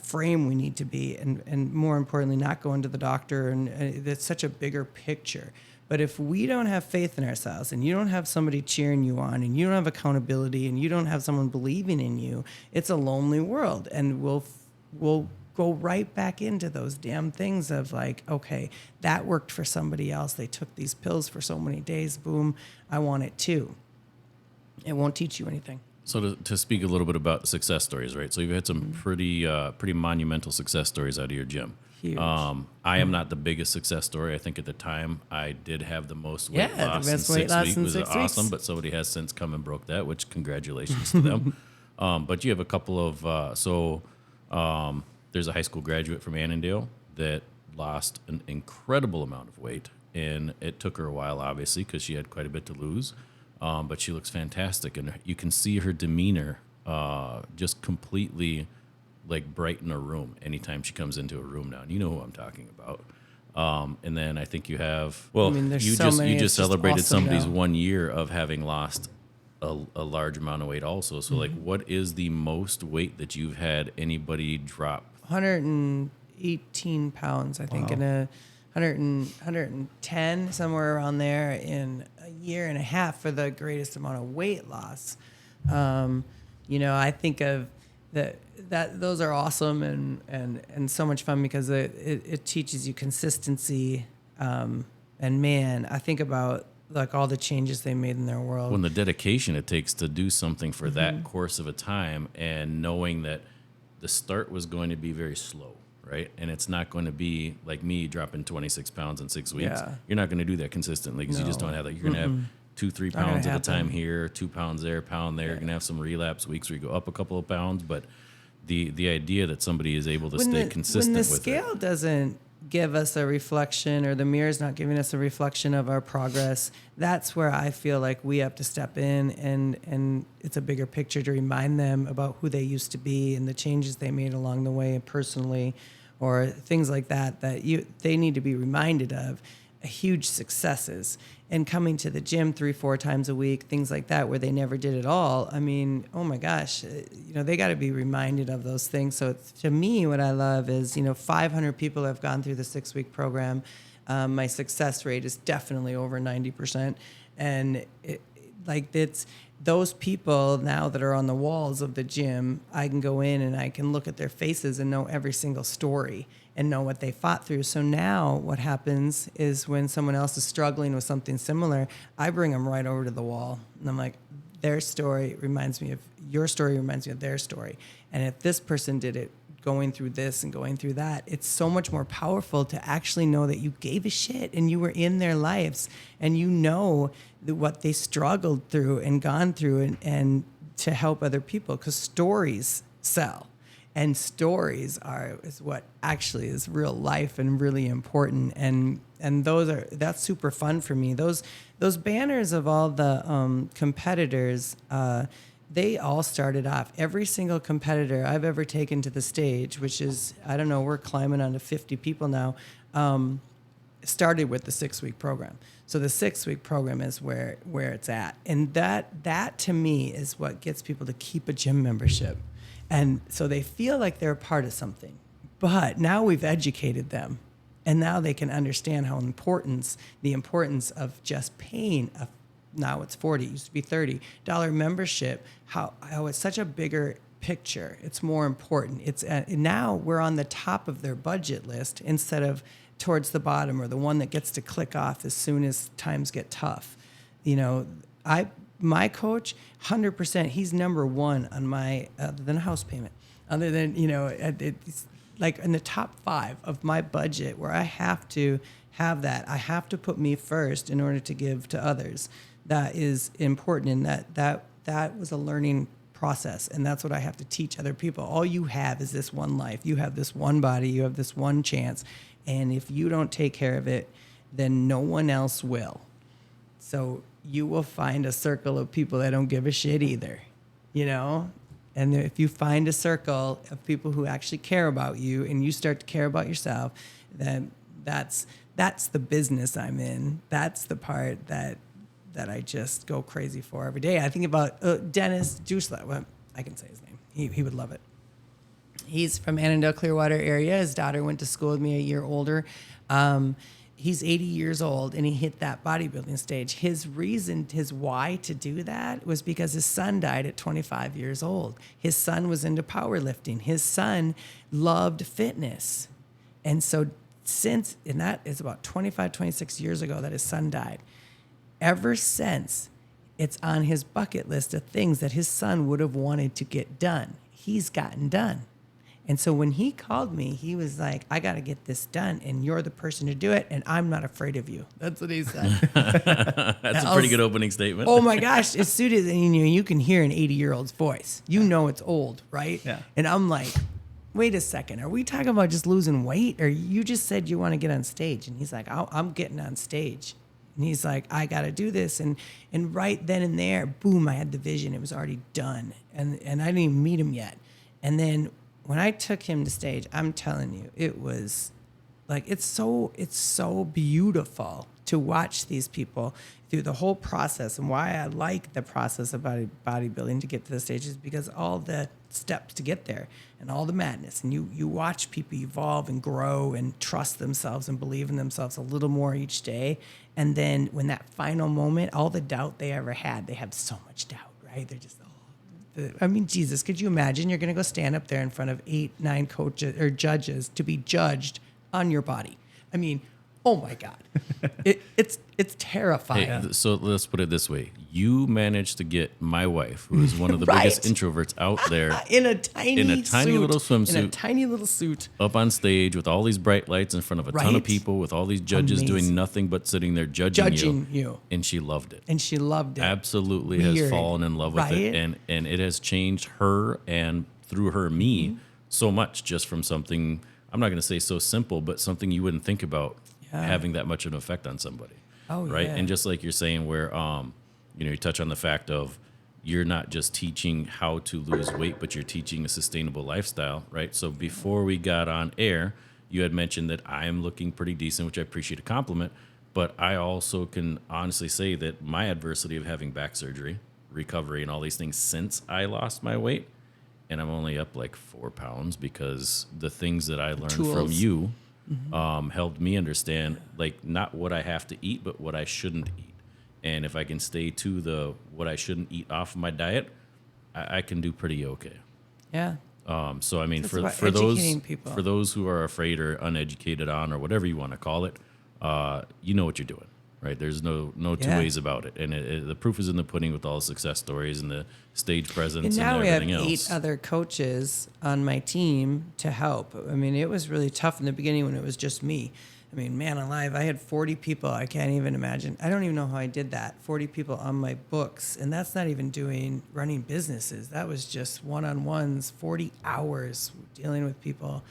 frame we need to be, and more importantly, not going to the doctor. And it's such a bigger picture. But if we don't have faith in ourselves, and you don't have somebody cheering you on, and you don't have accountability, and you don't have someone believing in you, it's a lonely world. And we'll go right back into those damn things of like, okay, that worked for somebody else. They took these pills for so many days. Boom, I want it too. It won't teach you anything. So to speak a little bit about success stories, right? So you've had some pretty monumental success stories out of your gym. Huge. I am not the biggest success story. I think at the time I did have the most weight loss the in best weight 6 loss weeks. in It was 6 awesome, weeks. but somebody has since come and broke that, which congratulations to them. But you have a couple of, there's a high school graduate from Annandale that lost an incredible amount of weight, and it took her a while, obviously, because she had quite a bit to lose. But she looks fantastic, and you can see her demeanor just completely like brighten a room anytime she comes into a room now. And you know who I'm talking about. And then I think you have, there's you so just many, you it's just just celebrated awesome somebody's now. 1 year of having lost a large amount of weight also. So like, what is the most weight that you've had anybody drop? 118 pounds, I think, in a 110, somewhere around there, in a year and a half for the greatest amount of weight loss. I think of that those are awesome and so much fun because it teaches you consistency. And man, I think about like all the changes they made in their world. When the dedication it takes to do something for that course of a time, and knowing that the start was going to be very slow, right? And it's not going to be like me dropping 26 pounds in 6 weeks. Yeah. You're not going to do that consistently because you just No. don't have that. You're going to have 2-3 gonna pounds at a happen. time here, 2 pounds there, pound there. You're going to have some relapse weeks where you go up a couple of pounds, but the idea that somebody is able to stay consistent when the with scale it. doesn't give us a reflection, or the mirror's not giving us a reflection of our progress, that's where I feel like we have to step in, and it's a bigger picture to remind them about who they used to be and the changes they made along the way personally, or things like that they need to be reminded of. Huge successes and coming to the gym 3-4 times a week, things like that, where they never did it all. I mean, oh my gosh, they got to be reminded of those things. So to me, what I love is, 500 people have gone through the 6-week program. My success rate is definitely over 90%. And it's those people now that are on the walls of the gym, I can go in and I can look at their faces and know every single story and know what they fought through. So now what happens is when someone else is struggling with something similar, I bring them right over to the wall. And I'm like, your story reminds me of their story. And if this person did it, going through this and going through that. It's so much more powerful to actually know that you gave a shit and you were in their lives and you know what they struggled through and gone through and to help other people, because stories sell. And stories is what actually is real life and really important. And that's super fun for me. Those banners of all the competitors, they all started off. Every single competitor I've ever taken to the stage, which is, I don't know, we're climbing on to 50 people now, started with the 6-week program. So the 6-week program is where it's at. And that to me is what gets people to keep a gym membership. And so they feel like they're a part of something. But now we've educated them. And now they can understand the importance of just paying now it's $40, it used to be $30 membership, how it's such a bigger picture. It's more important. It's now we're on the top of their budget list instead of towards the bottom or the one that gets to click off as soon as times get tough. My coach, 100%, he's number one on my, other than a house payment, other than, it's like in the top 5 of my budget where I have to have that. I have to put me first in order to give to others. That is important. And that was a learning process. And that's what I have to teach other people. All you have is this one life. You have this one body. You have this one chance. And if you don't take care of it, then no one else will. So you will find a circle of people that don't give a shit either, And if you find a circle of people who actually care about you and you start to care about yourself, then that's the business I'm in. That's the part that I just go crazy for every day. I think about Dennis Dusla. Well, I can say his name. He would love it. He's from Annandale, Clearwater area. His daughter went to school with me, a year older. He's 80 years old, and he hit that bodybuilding stage. His why to do that was because his son died at 25 years old. His son was into powerlifting. His son loved fitness. And so and that is about 25, 26 years ago that his son died. Ever since, it's on his bucket list of things that his son would have wanted to get done. He's gotten done. And so when he called me, he was like, I got to get this done, and you're the person to do it, and I'm not afraid of you. That's what he said. That's a pretty good opening statement. Oh, my gosh. It suited, and you can hear an 80-year-old's voice. You know it's old, right? Yeah. And I'm like, wait a second. Are we talking about just losing weight, or you just said you want to get on stage? And he's like, I'm getting on stage. And he's like, I got to do this. And right then and there, boom, I had the vision. It was already done. And I didn't even meet him yet. And then when I took him to stage, I'm telling you, it was like, it's so beautiful to watch these people through the whole process. And why I like the process of bodybuilding to get to the stage is because all the steps to get there and all the madness. And you watch people evolve and grow and trust themselves and believe in themselves a little more each day. And then when that final moment, all the doubt they ever had, they have so much doubt, right? They're just, Jesus, could you imagine you're going to go stand up there in front of 8, 9 coaches or judges to be judged on your body? I mean, oh my God, it's terrifying. Hey, so let's put it this way: you managed to get my wife, who is one of the Right. biggest introverts out there, in a tiny little swimsuit, in a tiny little suit, up on stage with all these bright lights in front of a ton of Right. people, with all these judges Amazing. doing nothing but sitting there judging you. and she loved it. And she loved it. Absolutely has Weird. fallen in love with it, Right? and it has changed her, and through her me, Mm-hmm. so much, just from something, I'm not going to say so simple, but something you wouldn't think about having that much of an effect on somebody. Oh, right? yeah. And just like you're saying, where you touch on the fact of you're not just teaching how to lose weight, but you're teaching a sustainable lifestyle, right? So before we got on air, you had mentioned that I am looking pretty decent, which I appreciate a compliment, but I also can honestly say that my adversity of having back surgery, recovery, and all these things since I lost my weight, and I'm only up like 4 pounds because the things that I learned from Tools. you helped me understand, like, not what I have to eat, but what I shouldn't eat. And if I can stay to the what I shouldn't eat off of my diet, I can do pretty okay. Yeah. So I mean, It's for about those educating people. for those who are afraid or uneducated on or whatever you want to call it, you know what you're doing. right? There's no two Yeah. ways about it. And the proof is in the pudding with all the success stories and the stage presence And now and we have everything 8 else. other coaches on my team to help. I mean, it was really tough in the beginning when it was just me. I mean, man alive, I had 40 people. I can't even imagine. I don't even know how I did that. 40 people on my books. And that's not even running businesses. That was just one-on-ones, 40 hours dealing with people,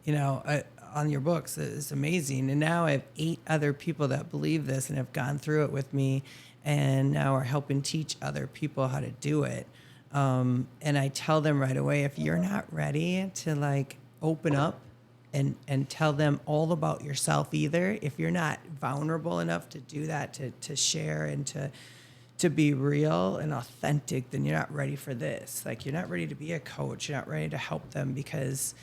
on your books. It's amazing. And now I have 8 other people that believe this and have gone through it with me and now are helping teach other people how to do it. And I tell them right away, if you're not ready to open up and tell them all about yourself either, if you're not vulnerable enough to do that, to share and to be real and authentic, then you're not ready for this. You're not ready to be a coach. You're not ready to help them, because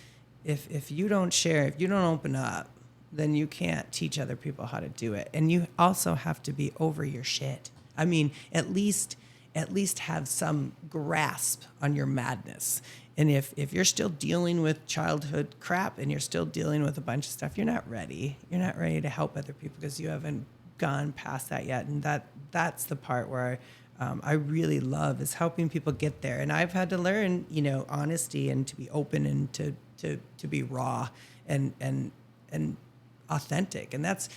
if you don't share, if you don't open up, then you can't teach other people how to do it. And you also have to be over your shit. I mean, at least have some grasp on your madness. And if you're still dealing with childhood crap and you're still dealing with a bunch of stuff, you're not ready. You're not ready to help other people because you haven't gone past that yet. And that's the part where I really love, is helping people get there. And I've had to learn, honesty and to be open and to be raw and authentic. And that's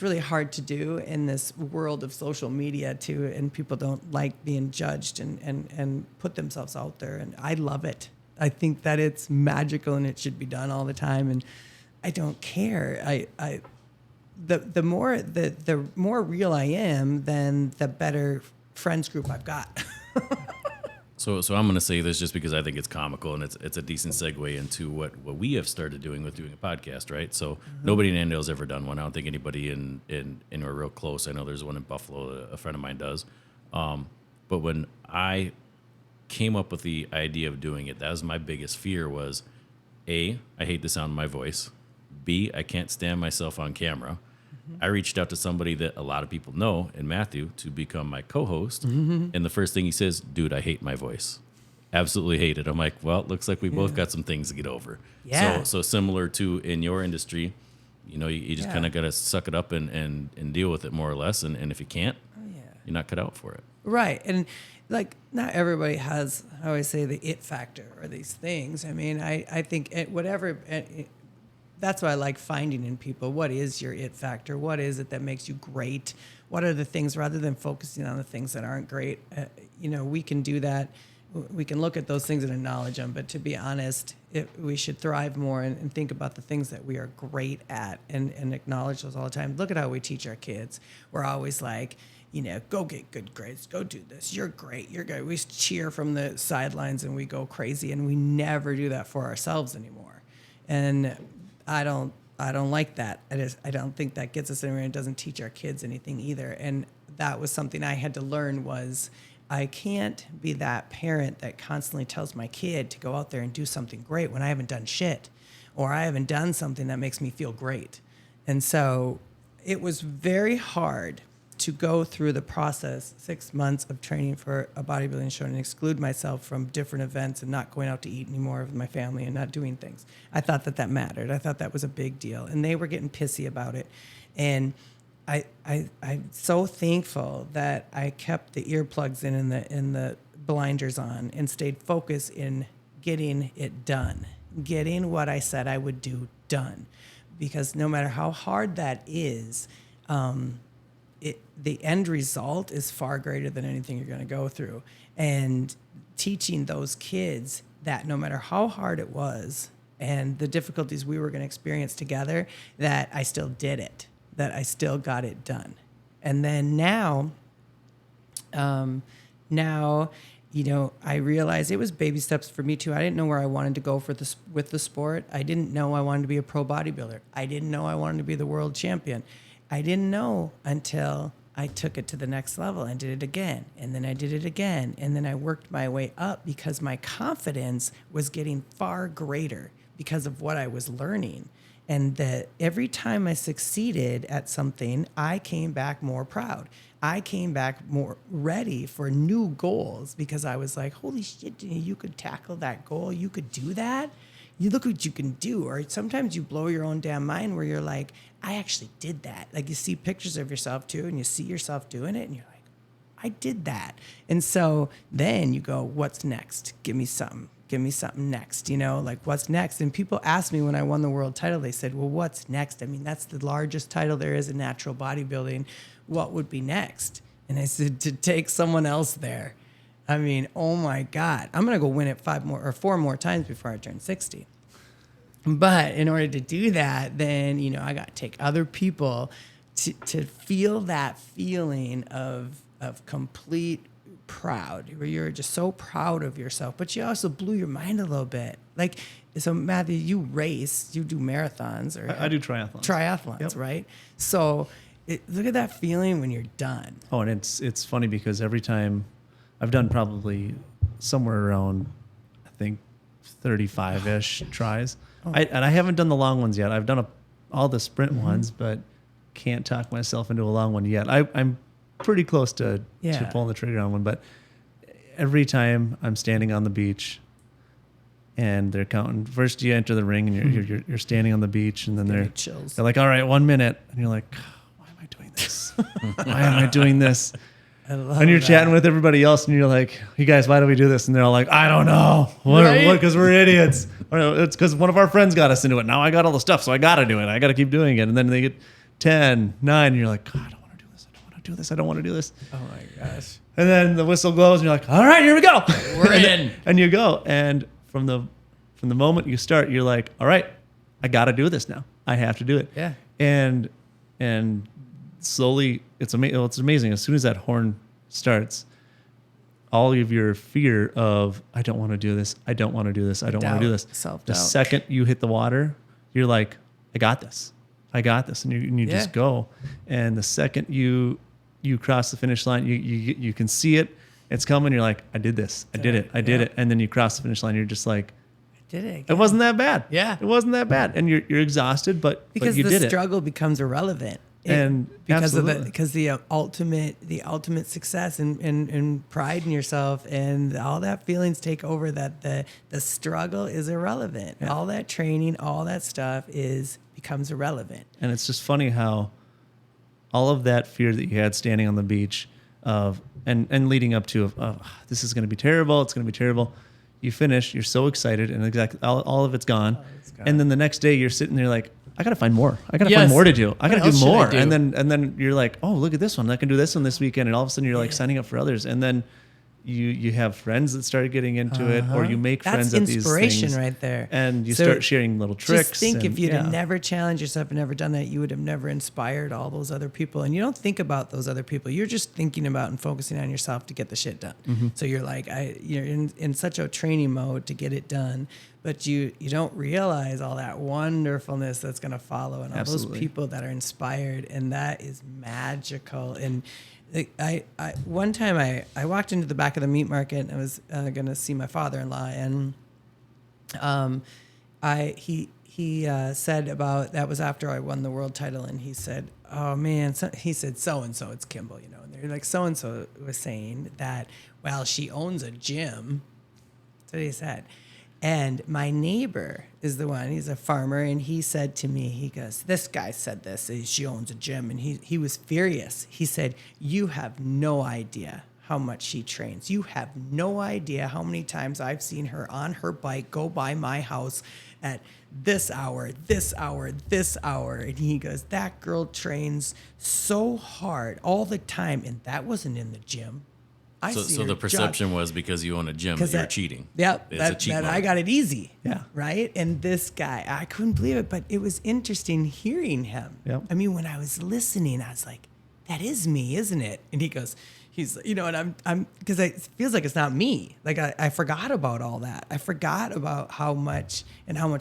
really hard to do in this world of social media too. And people don't like being judged and put themselves out there. And I love it. I think that it's magical and it should be done all the time. And I don't care. The more real I am, then the better friends group I've got. So I'm going to say this just because I think it's comical, and it's a decent segue into what we have started doing with doing a podcast, right? So nobody in Annandale's ever done one. I don't think anybody in we're real close. I know there's one in Buffalo, a friend of mine does. But when I came up with the idea of doing it, that was my biggest fear was, A, I hate the sound of my voice. B, I can't stand myself on camera. I reached out to somebody that a lot of people know, in Matthew, to become my co-host. And the first thing he says, dude, I hate my voice. Absolutely hate it. I'm like, well, it looks like we both got some things to get over. Yeah. So similar to in your industry, you just kind of got to suck it up and deal with it more or less. And if you can't, you're not cut out for it. Right. And not everybody has, I always say, the it factor or these things. I mean, I think that's what I like finding in people. What is your it factor? What is it that makes you great? What are the things, rather than focusing on the things that aren't great? We can do that. We can look at those things and acknowledge them. But to be honest, we should thrive more and think about the things that we are great at and acknowledge those all the time. Look at how we teach our kids. We're always like, go get good grades, go do this. You're great. You're good. We cheer from the sidelines and we go crazy, and we never do that for ourselves anymore. And I don't like that. I don't think that gets us anywhere. It doesn't teach our kids anything either. And that was something I had to learn, was I can't be that parent that constantly tells my kid to go out there and do something great when I haven't done shit, or I haven't done something that makes me feel great. And so it was very hard to go through the process, 6 months of training for a bodybuilding show, and exclude myself from different events and not going out to eat anymore with my family and not doing things. I thought that mattered. I thought that was a big deal. And they were getting pissy about it. And I'm so thankful that I kept the earplugs in and the blinders on and stayed focused in getting it done, getting what I said I would do done. Because no matter how hard that is, the end result is far greater than anything you're going to go through. And teaching those kids that no matter how hard it was and the difficulties we were going to experience together, that I still did it, that I still got it done. And then now, I realized it was baby steps for me too. I didn't know where I wanted to go with the sport. I didn't know I wanted to be a pro bodybuilder. I didn't know I wanted to be the world champion. I didn't know until I took it to the next level and did it again. And then I did it again. And then I worked my way up because my confidence was getting far greater because of what I was learning. And that every time I succeeded at something, I came back more proud. I came back more ready for new goals because I was like, holy shit, you could tackle that goal. You could do that. you look what you can do. Or sometimes you blow your own damn mind where you're like, I actually did that. Like you see pictures of yourself too, and you see yourself doing it, and you're like, I did that. And so then you go, what's next? Give me something next, like what's next? And people ask me when I won the world title, they said, well, what's next? I mean, that's the largest title there is in natural bodybuilding. What would be next? And I said, to take someone else there. I mean, oh my God, I'm going to go win it 4 more times before I turn 60. But in order to do that, then, I got to take other people to feel that feeling of complete proud, where you're just so proud of yourself, but you also blew your mind a little bit. Like, so Matthew, you do marathons, or I do triathlons. Yep. Right? So look at that feeling when you're done. Oh, and it's funny because every time I've done probably somewhere around, I think 35-ish tries. And I haven't done the long ones yet. I've done all the sprint ones, but can't talk myself into a long one yet. I'm pretty close to pulling the trigger on one, but every time I'm standing on the beach and they're counting, first you enter the ring and you're standing on the beach, and then they're like, all right, 1 minute, and you're like, why am I doing this? Why am I doing this? And you're chatting with everybody else, and you're like, you guys, why do we do this? And they're all like, I don't know. What? Because we're idiots. Or it's because one of our friends got us into it. Now I got all the stuff, so I got to do it. I got to keep doing it. And then they get 10, 9, and you're like, God, I don't want to do this. I don't want to do this. I don't want to do this. Oh my gosh. And then the whistle blows, and you're like, all right, here we go. We're in. And you go. And from the moment you start, you're like, all right, I got to do this now. I have to do it. Yeah. And slowly, it's amazing. As soon as that horn starts, all of your fear of, I don't want to do this, I don't want to do this, I don't want to do this. Self-doubt. The second you hit the water, you're like, I got this. And you just go. And the second you cross the finish line, you can see it. It's coming. You're like, I did this. I did it. And then you cross the finish line. You're just like, I did it. It wasn't that bad. Yeah. It wasn't that bad. And you're exhausted, but you did it. Because the struggle becomes irrelevant. Because the ultimate success and pride in yourself and all that feelings take over, that the struggle is irrelevant. Yeah. All that training, all that stuff becomes irrelevant. And it's just funny how all of that fear that you had standing on the beach and leading up to this is going to be terrible, it's going to be terrible. You finish, you're so excited, and exactly all of it's gone. And then the next day you're sitting there like, I got to find more. I got to find more to do. I got to do more. And then you're like, oh, look at this one. I can do this one this weekend. And all of a sudden you're like signing up for others. And then you have friends that started getting into it, or you make friends at these things. That's inspiration right there. And you start sharing little tricks. Just think, if you'd have never challenged yourself and never done that, you would have never inspired all those other people. And you don't think about those other people. You're just thinking about and focusing on yourself to get the shit done. Mm-hmm. So you're like, you're in such a training mode to get it done. But you don't realize all that wonderfulness that's going to follow, and all those people that are inspired, and that is magical. And one time I walked into the back of the meat market, and I was going to see my father-in-law, and he said about, that was after I won the world title, and he said, oh man, he said, so-and-so, it's Kimball, and they're like, so-and-so was saying that, well, she owns a gym. That's what he said. And my neighbor is the one, he's a farmer, and he said to me, he goes, this guy said this, she owns a gym, and he was furious. He said, you have no idea how much she trains. You have no idea how many times I've seen her on her bike go by my house at this hour. And he goes, that girl trains so hard all the time, and that wasn't in the gym. So the perception was because you own a gym that you're cheating. Yep, it's a cheat mode. I got it easy. Yeah. Right? And this guy, I couldn't believe it, but it was interesting hearing him. Yep. I mean, when I was listening, I was like, that is me, isn't it? And he goes, and I'm because it feels like it's not me. Like I forgot about all that. I forgot about how much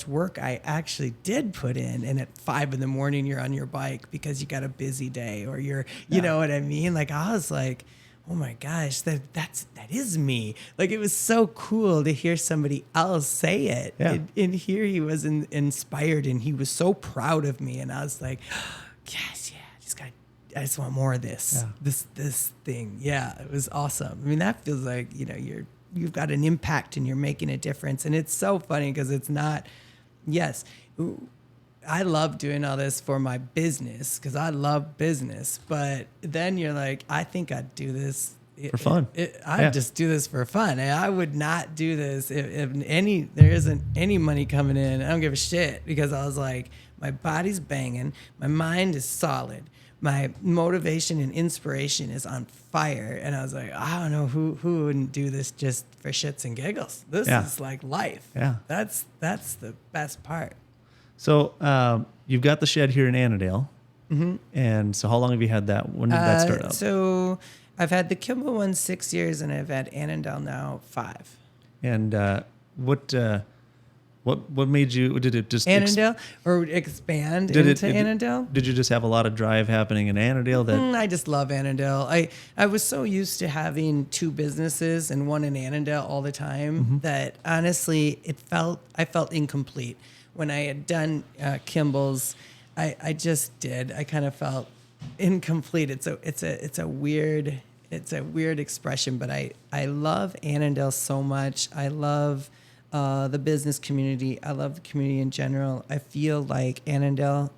work I actually did put in. And at 5 a.m, you're on your bike because you got a busy day, or you know what I mean? Like, I was like, oh my gosh, that is me. Like, it was so cool to hear somebody else say it. Yeah. And here he was inspired, and he was so proud of me. And I was like, yes, I just want more of this, this thing. Yeah, it was awesome. I mean, that feels like, you've got an impact and you're making a difference. And it's so funny because it's not Yes. I love doing all this for my business because I love business. But then you're like, I think I'd do this For fun. I'd just do this for fun. And I would not do this if there isn't any money coming in. I don't give a shit because I was like, my body's banging. My mind is solid. My motivation and inspiration is on fire. And I was like, I don't know who wouldn't do this just for shits and giggles. This is like life. Yeah. That's the best part. So you've got the shed here in Annandale. Mm-hmm. And so how long have you had that? When did that start up? So I've had the Kimball one 6 years, and I've had Annandale now 5. And what made you? Did it just Annandale or expand into Annandale? Did you just have a lot of drive happening in Annandale? That I just love Annandale. I was so used to having 2 businesses and one in Annandale all the time that honestly I felt incomplete when I had done Kimball's. I just did. I kind of felt incomplete. It's a weird expression, but I love Annandale so much. I love the business community. I love the community in general. I feel like Annandale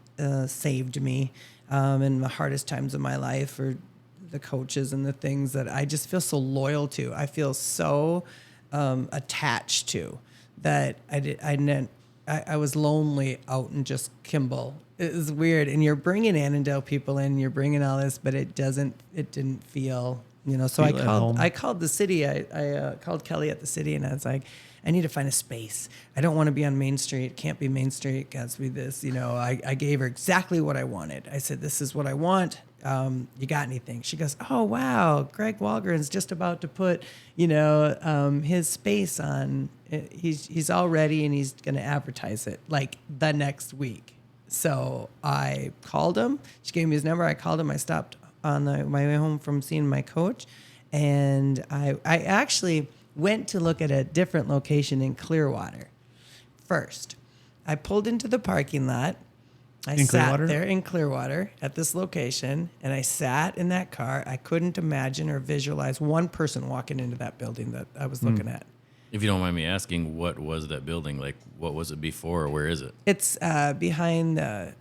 saved me in the hardest times of my life, or the coaches and the things that I just feel so loyal to. I feel so attached to that. I was lonely out in just Kimball. It was weird. And you're bringing Annandale people in, you're bringing all this, but it didn't feel, so I called the city. I called Kelly at the city, and I was like, I need to find a space. I don't want to be on Main Street. It can't be Main Street. It has to be this. I gave her exactly what I wanted. I said, this is what I want. You got anything? She goes, oh, wow. Greg Walgren's just about to put, his space on. He's all ready, and he's going to advertise it like the next week. So I called him. She gave me his number. I called him. I stopped on my way home from seeing my coach. And I actually went to look at a different location in Clearwater first. I pulled into the parking lot. I sat there in Clearwater at this location, and I sat in that car. I couldn't imagine or visualize one person walking into that building that I was looking at. If you don't mind me asking, what was that building? Like, what was it before, or where is it? It's behind the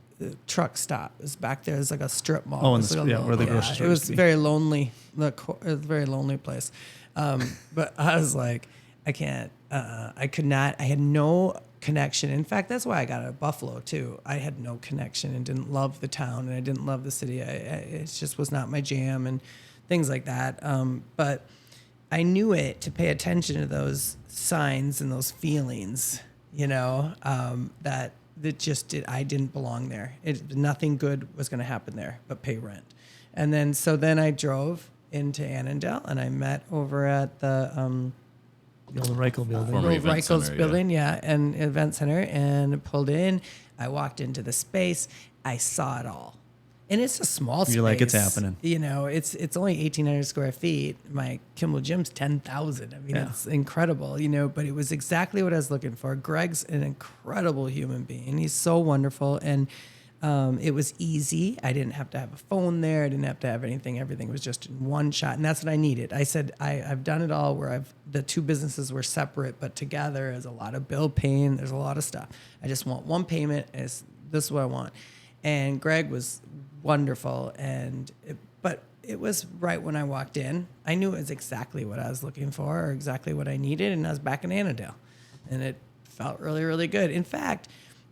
truck stop. It's back there. It's like a strip mall. Oh, where the grocery store. It was very lonely. It was a very lonely place. But I was like, I can't. I could not. I had no connection. In fact, that's why I got out of Buffalo too. I had no connection and didn't love the town, and I didn't love the city. It just was not my jam and things like that. But I knew it to pay attention to those signs and those feelings, that just did. I didn't belong there. Nothing good was going to happen there but pay rent. And then I drove into Annandale, and I met over at the old Reichel building. Reichel's building, and event center, and pulled in. I walked into the space. I saw it all. And it's a small space. You're like, it's happening. It's only 1,800 square feet. My Kimball gym's 10,000. I mean, It's incredible, but it was exactly what I was looking for. Greg's an incredible human being. He's so wonderful. And it was easy. I didn't have to have a phone there. I didn't have to have anything. Everything was just in one shot. And that's what I needed. I said, I've done it all where the 2 businesses were separate, but together there's a lot of bill paying. There's a lot of stuff. I just want one payment. This is what I want. And Greg was wonderful. But it was right when I walked in. I knew it was exactly what I was looking for, or exactly what I needed. And I was back in Annandale, and it felt really, really good. In fact,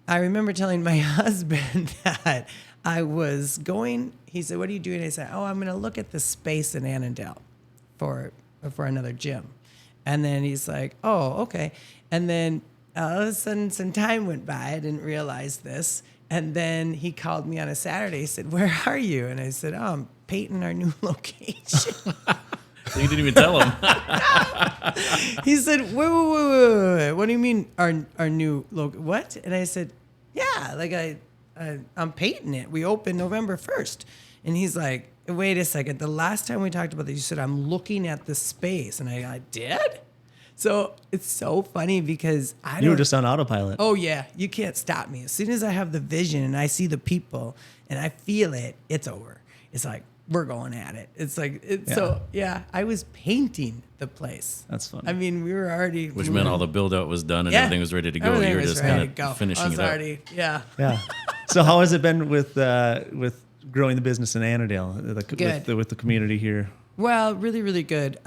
I remember telling my husband that I was going. He said, "What are you doing?" I said, "Oh, I'm going to look at the space in Annandale for another gym." And then he's like, "Oh, okay." And then all of a sudden, some time went by. I didn't realize this. And then he called me on a Saturday. He said, "Where are you?" And I said, "Oh, I'm painting our new location." So you didn't even tell him. He said, wait. What do you mean our new logo? What? And I said, yeah, like I'm painting it. We open November 1st. And he's like, wait a second. The last time we talked about this, you said, I'm looking at the space. And I did? So it's so funny because you were just on autopilot. Oh, yeah. You can't stop me. As soon as I have the vision and I see the people and I feel it, it's over. it's like, we're going at it. It's like, so yeah, I was painting the place. That's funny. I mean, we were already. Which meant all the build out was done and everything was ready to go. Everything You were was just ready kind to of finishing I was it up. already, yeah. Yeah. So how has it been with growing the business in Annandale, Good. with the community here? Well, really, really good.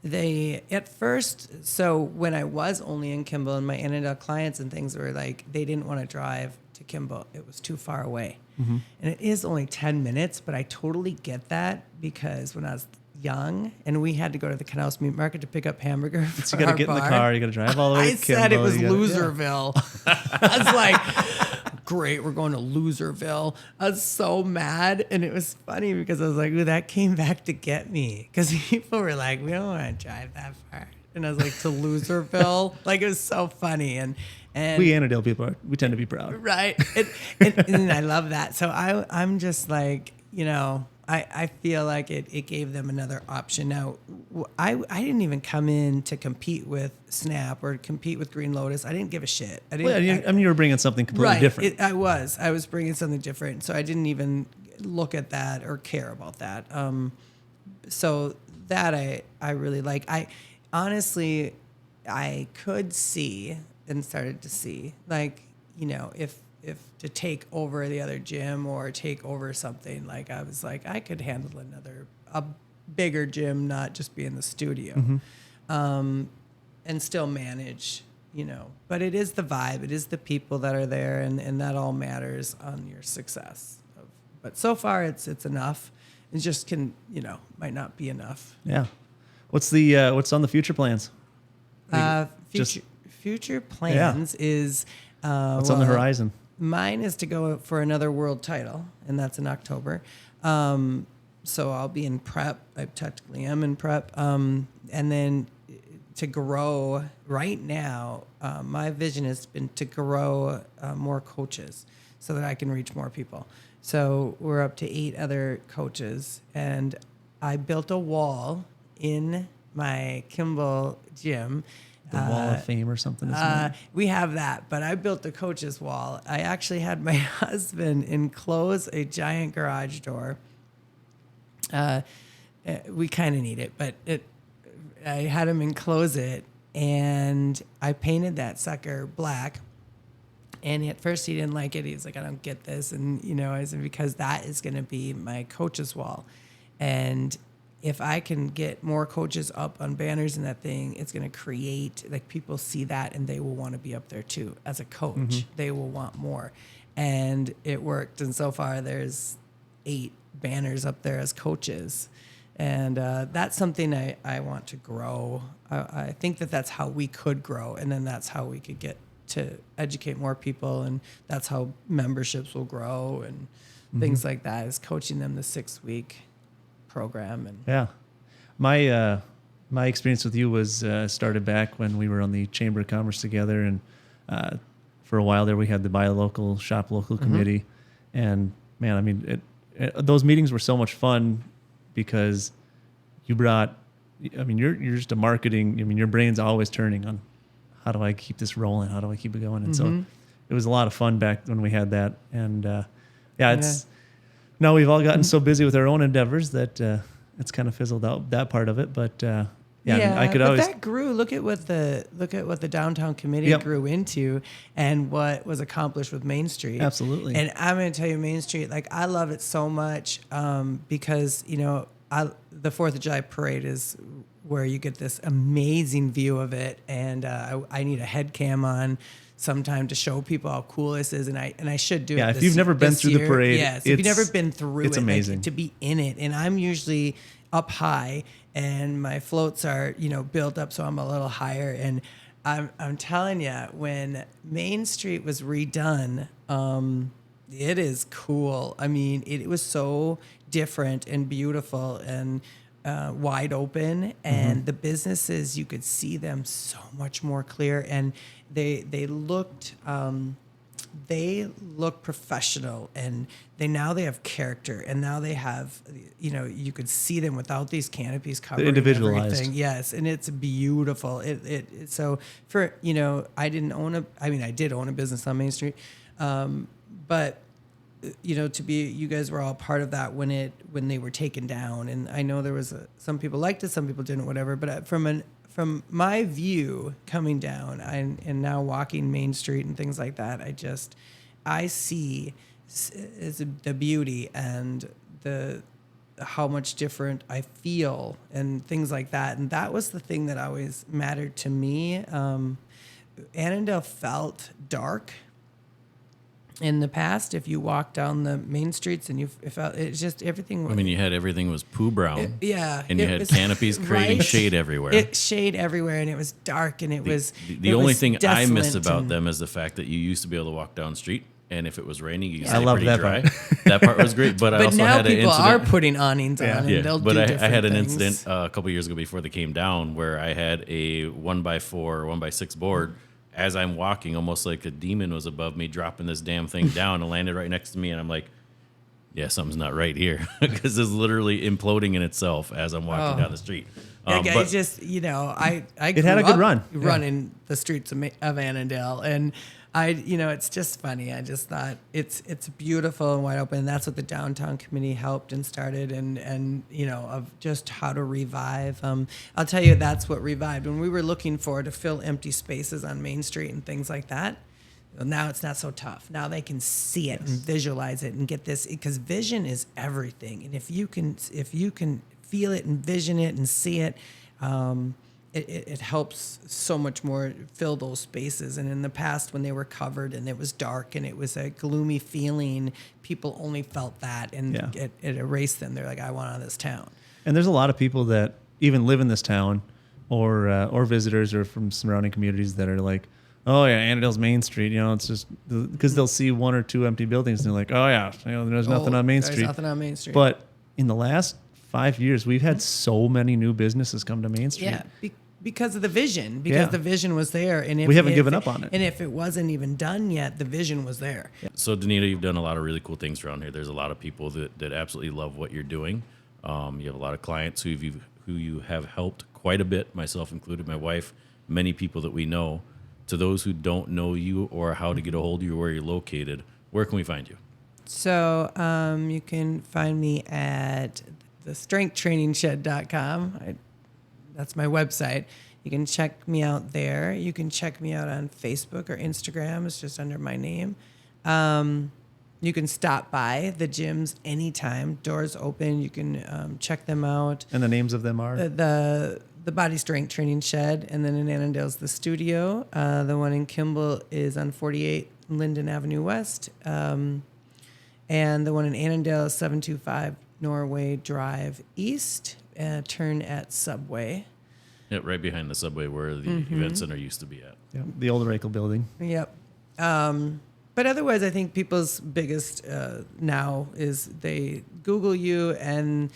They at first, so when I was only in Kimball and my Annandale clients and things were like, they didn't want to drive to Kimball. It was too far away. Mm-hmm. And it is only 10 minutes, but I totally get that because when I was young and we had to go to the Knaus meat market to pick up hamburger So you got to get in the car, you got to drive all the way to Kimball. I said it was Loserville. I was like, great, we're going to Loserville. I was so mad. And it was funny because I was like, ooh, that came back to get me. Because people were like, we don't want to drive that far. And I was like, to Loserville? Like, it was so funny. And we Annandale people, we tend to be proud. right. And I love that. So I'm just like, you know, I feel like it gave them another option. Now, I didn't even come in to compete with Snap or compete with Green Lotus. I didn't give a shit. I mean, you were bringing something completely different. I was bringing something different. So I didn't even look at that or care about that. So that I really like. I honestly, I could see and started to see, like, you know, if to take over the other gym or take over something, like I was like, I could handle a bigger gym, not just be in the studio, and still manage, you know. But it is the vibe, it is the people that are there, and that all matters on your success. But so far, it's enough. It just might not be enough. Yeah. What's on the future plans? Future plans is what's on the horizon? Mine is to go for another world title, and that's in October. So I'll be in prep. I technically am in prep. And then to grow right now, my vision has been to grow more coaches so that I can reach more people. So we're up to 8 other coaches, and I built a wall in my Kimball gym. The Wall of Fame or something? We have that, but I built the coach's wall. I actually had my husband enclose a giant garage door. We kind of need it, but I had him enclose it, and I painted that sucker black. And at first he didn't like it. He was like, I don't get this. And, you know, I said, because that is going to be my coach's wall. And if I can get more coaches up on banners in that thing, it's going to create, like, people see that and they will want to be up there too. As a coach, they will want more. And it worked. And so far there's 8 banners up there as coaches. And that's something I want to grow. I think that's how we could grow. And then that's how we could get to educate more people. And that's how memberships will grow and things like that, is coaching them the 6-week program. And yeah, my experience with you was started back when we were on the Chamber of Commerce together, and for a while there we had the buy local, shop local committee, and man, I mean, those meetings were so much fun because you brought, I mean, you're just a marketing, I mean, your brain's always turning on how do I keep this rolling, how do I keep it going, and so it was a lot of fun back when we had that, and it's. Now we've all gotten so busy with our own endeavors that it's kind of fizzled out, that part of it. But I could always. That grew. Look at what the downtown committee grew into, and what was accomplished with Main Street. Absolutely. And I'm going to tell you, Main Street, like, I love it so much because, you know, the 4th of July parade is where you get this amazing view of it, and I need a head cam on sometime to show people how cool this is, and I should do it. Yeah, if you've never been through the parade, yes, if you've never been through it, it's amazing, like, to be in it. And I'm usually up high, and my floats are, you know, built up, so I'm a little higher. And I'm telling you, when Main Street was redone, it is cool. I mean, it was so different and beautiful and wide open, and the businesses, you could see them so much more clear, and they looked professional, and they have character, and now they have, you know, you could see them without these canopies covering individualized everything. Yes, and it's beautiful. It so for, you know, I did own a business on Main Street, but you guys were all part of that when they were taken down. And I know there was some people liked it, some people didn't, whatever. But from my view coming down and now walking Main Street and things like that, I see the beauty and how much different I feel and things like that. And that was the thing that always mattered to me. Annandale felt dark in the past. If you walk down the main streets and it felt, it's just everything. I mean, you had everything was poo brown. And you had canopies creating right? shade everywhere. Shade everywhere, and it was dark, and the only thing I miss about them is the fact that you used to be able to walk down the street, and if it was raining, you could stay pretty dry. That part was great, but I also now had an incident. people are putting awnings on, and they'll do different I had an things. incident a couple years ago before they came down where I had a 1x4 or 1x6 board. As I'm walking, almost like a demon was above me, dropping this damn thing down and landed right next to me. And I'm like, yeah, something's not right here, because it's literally imploding in itself as I'm walking down the street. I just, I it had a good run running the streets of Annandale, and it's just funny. I just thought it's beautiful and wide open. And that's what the downtown committee helped and started, and of just how to revive. I'll tell you, that's what revived when we were looking to fill empty spaces on Main Street and things like that. Well, now it's not so tough. Now they can see it and visualize it and get this, because vision is everything. And if you can feel it and vision it and see it, it helps so much more fill those spaces. And in the past, when they were covered and it was dark and it was a gloomy feeling, people only felt that, and it erased them. They're like, I want out of this town. And there's a lot of people that even live in this town, or visitors or from surrounding communities that are like, oh yeah, Annandale's Main Street. It's just because they'll see one or two empty buildings and they're like, oh yeah, there's nothing on Main Street. There's nothing on Main Street. But in the last 5 years, we've had so many new businesses come to Main Street. Yeah, because of the vision. Because the vision was there, and we haven't given up on it. And if it wasn't even done yet, the vision was there. Yeah. So, Donita, you've done a lot of really cool things around here. There's a lot of people that absolutely love what you're doing. You have a lot of clients who you have helped quite a bit, myself included, my wife, many people that we know. To those who don't know you or how to get a hold of you or where you're located, where can we find you? So you can find me at thestrengthtrainingshed.com. That's my website. You can check me out there. You can check me out on Facebook or Instagram. It's just under my name. You can stop by the gyms anytime. Doors open. You can check them out. And the names of them are? The Body Strength Training Shed, and then in Annandale's the Studio. The one in Kimball is on 48 Linden Avenue West. And the one in Annandale is 725 Norway Drive East. Turn at Subway. Yeah, right behind the Subway where the event center used to be at. Yeah, the old Rakel building. Yep. But otherwise, I think people's biggest now is they Google you, and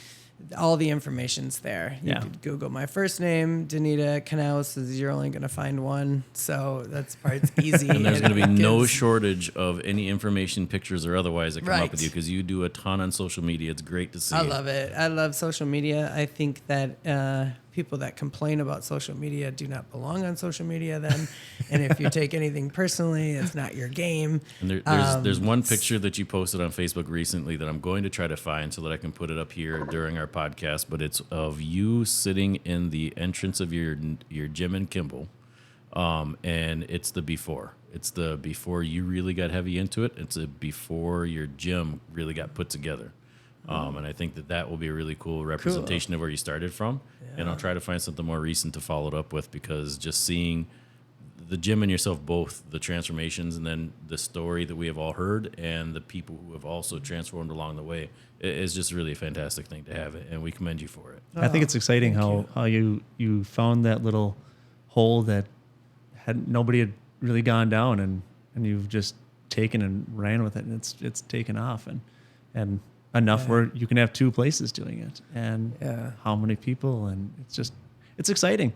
all the information's there. You could Google my first name, Donita Knaus, you're only going to find one. So that's part's easy. And there's going to be no shortage of any information, pictures, or otherwise that come up with you, because you do a ton on social media. It's great to see. I love it. I love social media. I think that people that complain about social media do not belong on social media then. And if you take anything personally, it's not your game. And there's one picture that you posted on Facebook recently that I'm going to try to find so that I can put it up here during our podcast, but it's of you sitting in the entrance of your gym in Kimball, and it's the before. It's the before you really got heavy into it. It's a before your gym really got put together. And I think that will be a really cool representation of where you started from. Yeah. And I'll try to find something more recent to follow it up with, because just seeing the gym and yourself both, the transformations, and then the story that we have all heard, and the people who have also transformed along the way, is just really a fantastic thing to have, and we commend you for it. I think it's exciting how you found that little hole that nobody had really gone down, and you've just taken and ran with it, and it's taken off, and enough where you can have two places doing it, and how many people, and it's exciting.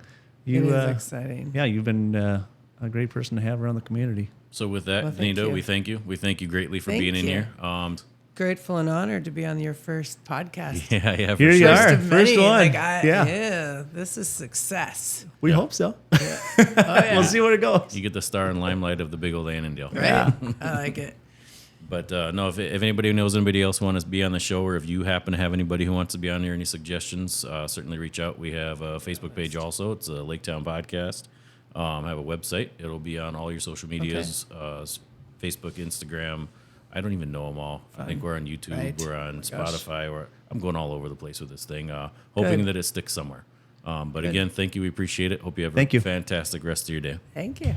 It is exciting. Yeah, you've been a great person to have around the community. So with that, Donita, we thank you. We thank you greatly for being in here. Grateful and honored to be on your first podcast. Yeah. Here you are, first one. This is success. We hope so. Yeah. Oh, yeah. We'll see where it goes. You get the star and limelight of the big old Annandale. Right? I like it. But no, if anybody knows anybody else who wants to be on the show, or if you happen to have anybody who wants to be on here, any suggestions, certainly reach out. We have a Facebook page also. It's a Laketown Podcast. I have a website. It'll be on all your social medias, Facebook, Instagram. I don't even know them all. I think we're on YouTube. Right. We're on Spotify. I'm going all over the place with this thing, hoping Good. that it sticks somewhere. But again, thank you. We appreciate it. Hope you have Thank a you. fantastic rest of your day. Thank you.